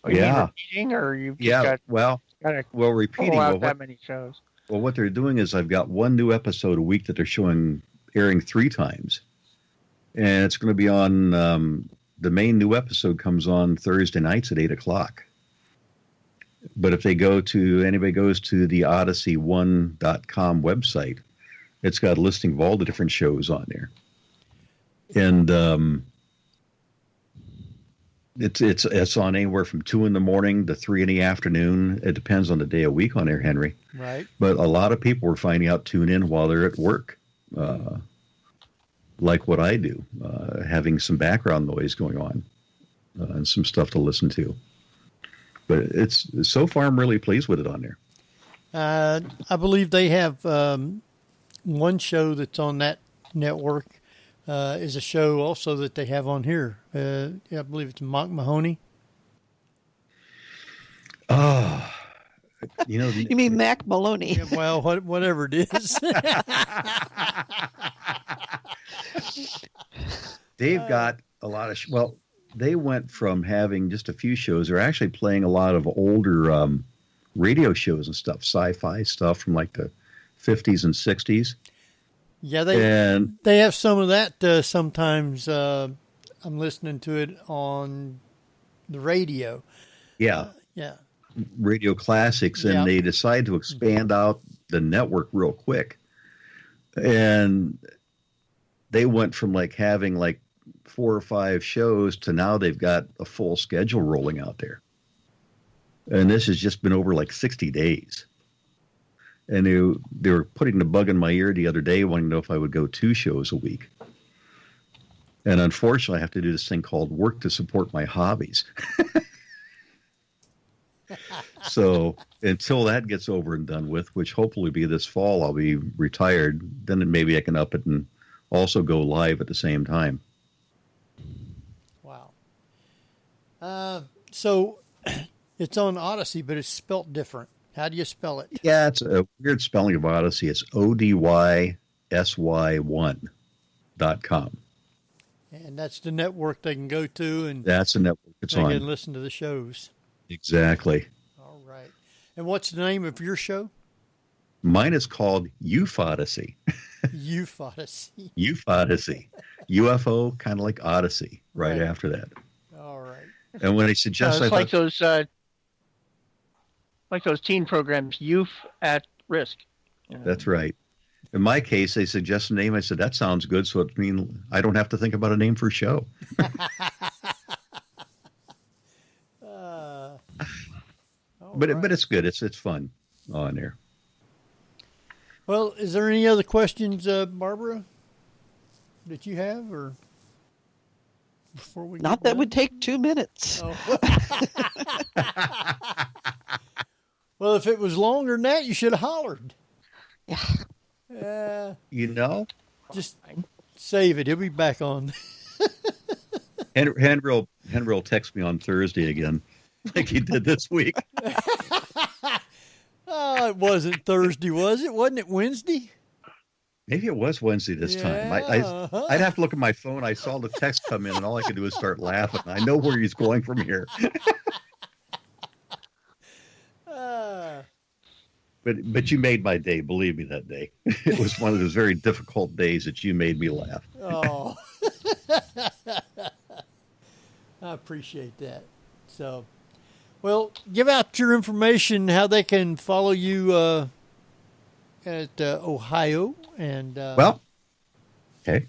Are you repeating, or you? Yeah. Repeating. Out that many shows. Well, what they're doing is I've got one new episode a week that they're airing 3 times. And it's going to be on, the main new episode comes on Thursday nights at 8 o'clock. But if anybody goes to the Odyssey1.com website, it's got a listing of all the different shows on there. And it's on anywhere from 2 in the morning to 3 in the afternoon. It depends on the day of week on there, Henry. Right. But a lot of people are finding out tune in while they're at work, like what I do, having some background noise going on and some stuff to listen to. But so far I'm really pleased with it on there. I believe they have one show that's on that network is a show also that they have on here. I believe it's Mark Mahoney. Oh, you mean Mac Maloney? Yeah, well, whatever it is. They've got a lot of they went from having just a few shows. They're actually playing a lot of older radio shows and stuff, sci-fi stuff from like the 50s and 60s. Yeah, they have some of that sometimes. I'm listening to it on the radio. Yeah. Yeah. Radio classics, and they decide to expand out the network real quick. And they went from like having like 4 or 5 shows to now they've got a full schedule rolling out there. And this has just been over like 60 days. And they were putting the bug in my ear the other day, wanting to know if I would go 2 shows a week. And unfortunately, I have to do this thing called work to support my hobbies. So until that gets over and done with, which hopefully will be this fall, I'll be retired. Then maybe I can up it and also go live at the same time. Wow. So it's on Odyssey, but it's spelt different. How do you spell it? Yeah, it's a weird spelling of Odyssey. It's ODYSY1.com. And that's the network they can go to, and that's the network it's on. They can listen to the shows. Exactly. All right. And what's the name of your show? Mine is called UFOdyssey. UFOdyssey. UFOdyssey. UFO, kind of like Odyssey, right after that. All right. And when they suggest, it's like those teen programs, Youth at Risk. That's right. In my case, they suggest a name. I said, that sounds good. So it means I don't have to think about a name for a show. But it's good. It's fun on there. Well, is there any other questions, Barbara, that you have, or before we? Not that would take 2 minutes. Oh. Well, if it was longer than that, you should have hollered. Yeah. Just save it. He'll be back on. Henry will text me on Thursday again, like he did this week. Oh, it wasn't Thursday, was it? Wasn't it Wednesday? Maybe it was Wednesday this time. I'd have to look at my phone. I saw the text come in, and all I could do was start laughing. I know where he's going from here. But you made my day, believe me, that day. It was one of those very difficult days that you made me laugh. Oh. I appreciate that. So, well, give out your information, how they can follow you at Ohio. And okay.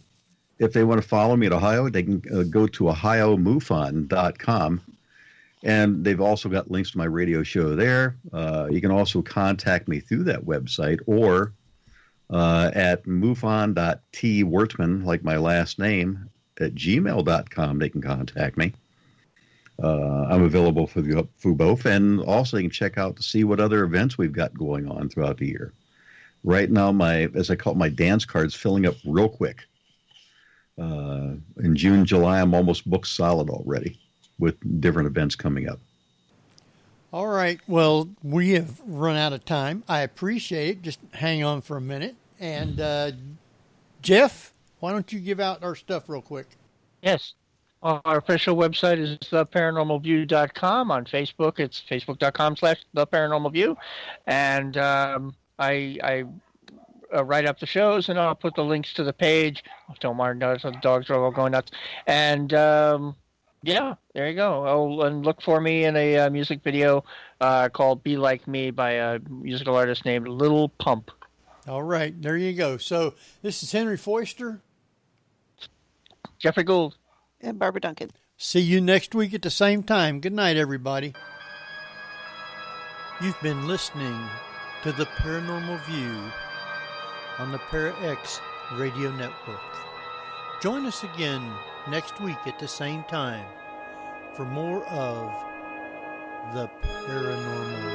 If they want to follow me at Ohio, they can go to ohiomufon.com. And they've also got links to my radio show there. You can also contact me through that website or at mufon.twertman, like my last name, at gmail.com. They can contact me. I'm available for both. And also you can check out to see what other events we've got going on throughout the year. Right now, as I call it, my dance card's filling up real quick. In June, July, I'm almost booked solid already, with different events coming up. All right. Well, we have run out of time. I appreciate it. Just hang on for a minute. And Jeff, why don't you give out our stuff real quick? Yes. Our official website is theparanormalview.com. On Facebook, it's facebook.com/theparanormalview. And I write up the shows, and I'll put the links to the page. Don't mind does. The dogs are all going nuts. And yeah, there you go. Oh, and look for me in a music video called "Be Like Me" by a musical artist named Little Pump. All right, there you go. So this is Henry Foister. Jeffrey Gould. And Barbara Duncan. See you next week at the same time. Good night, everybody. You've been listening to the Paranormal View on the ParaX Radio Network. Join us again next week at the same time for more of the Paranormal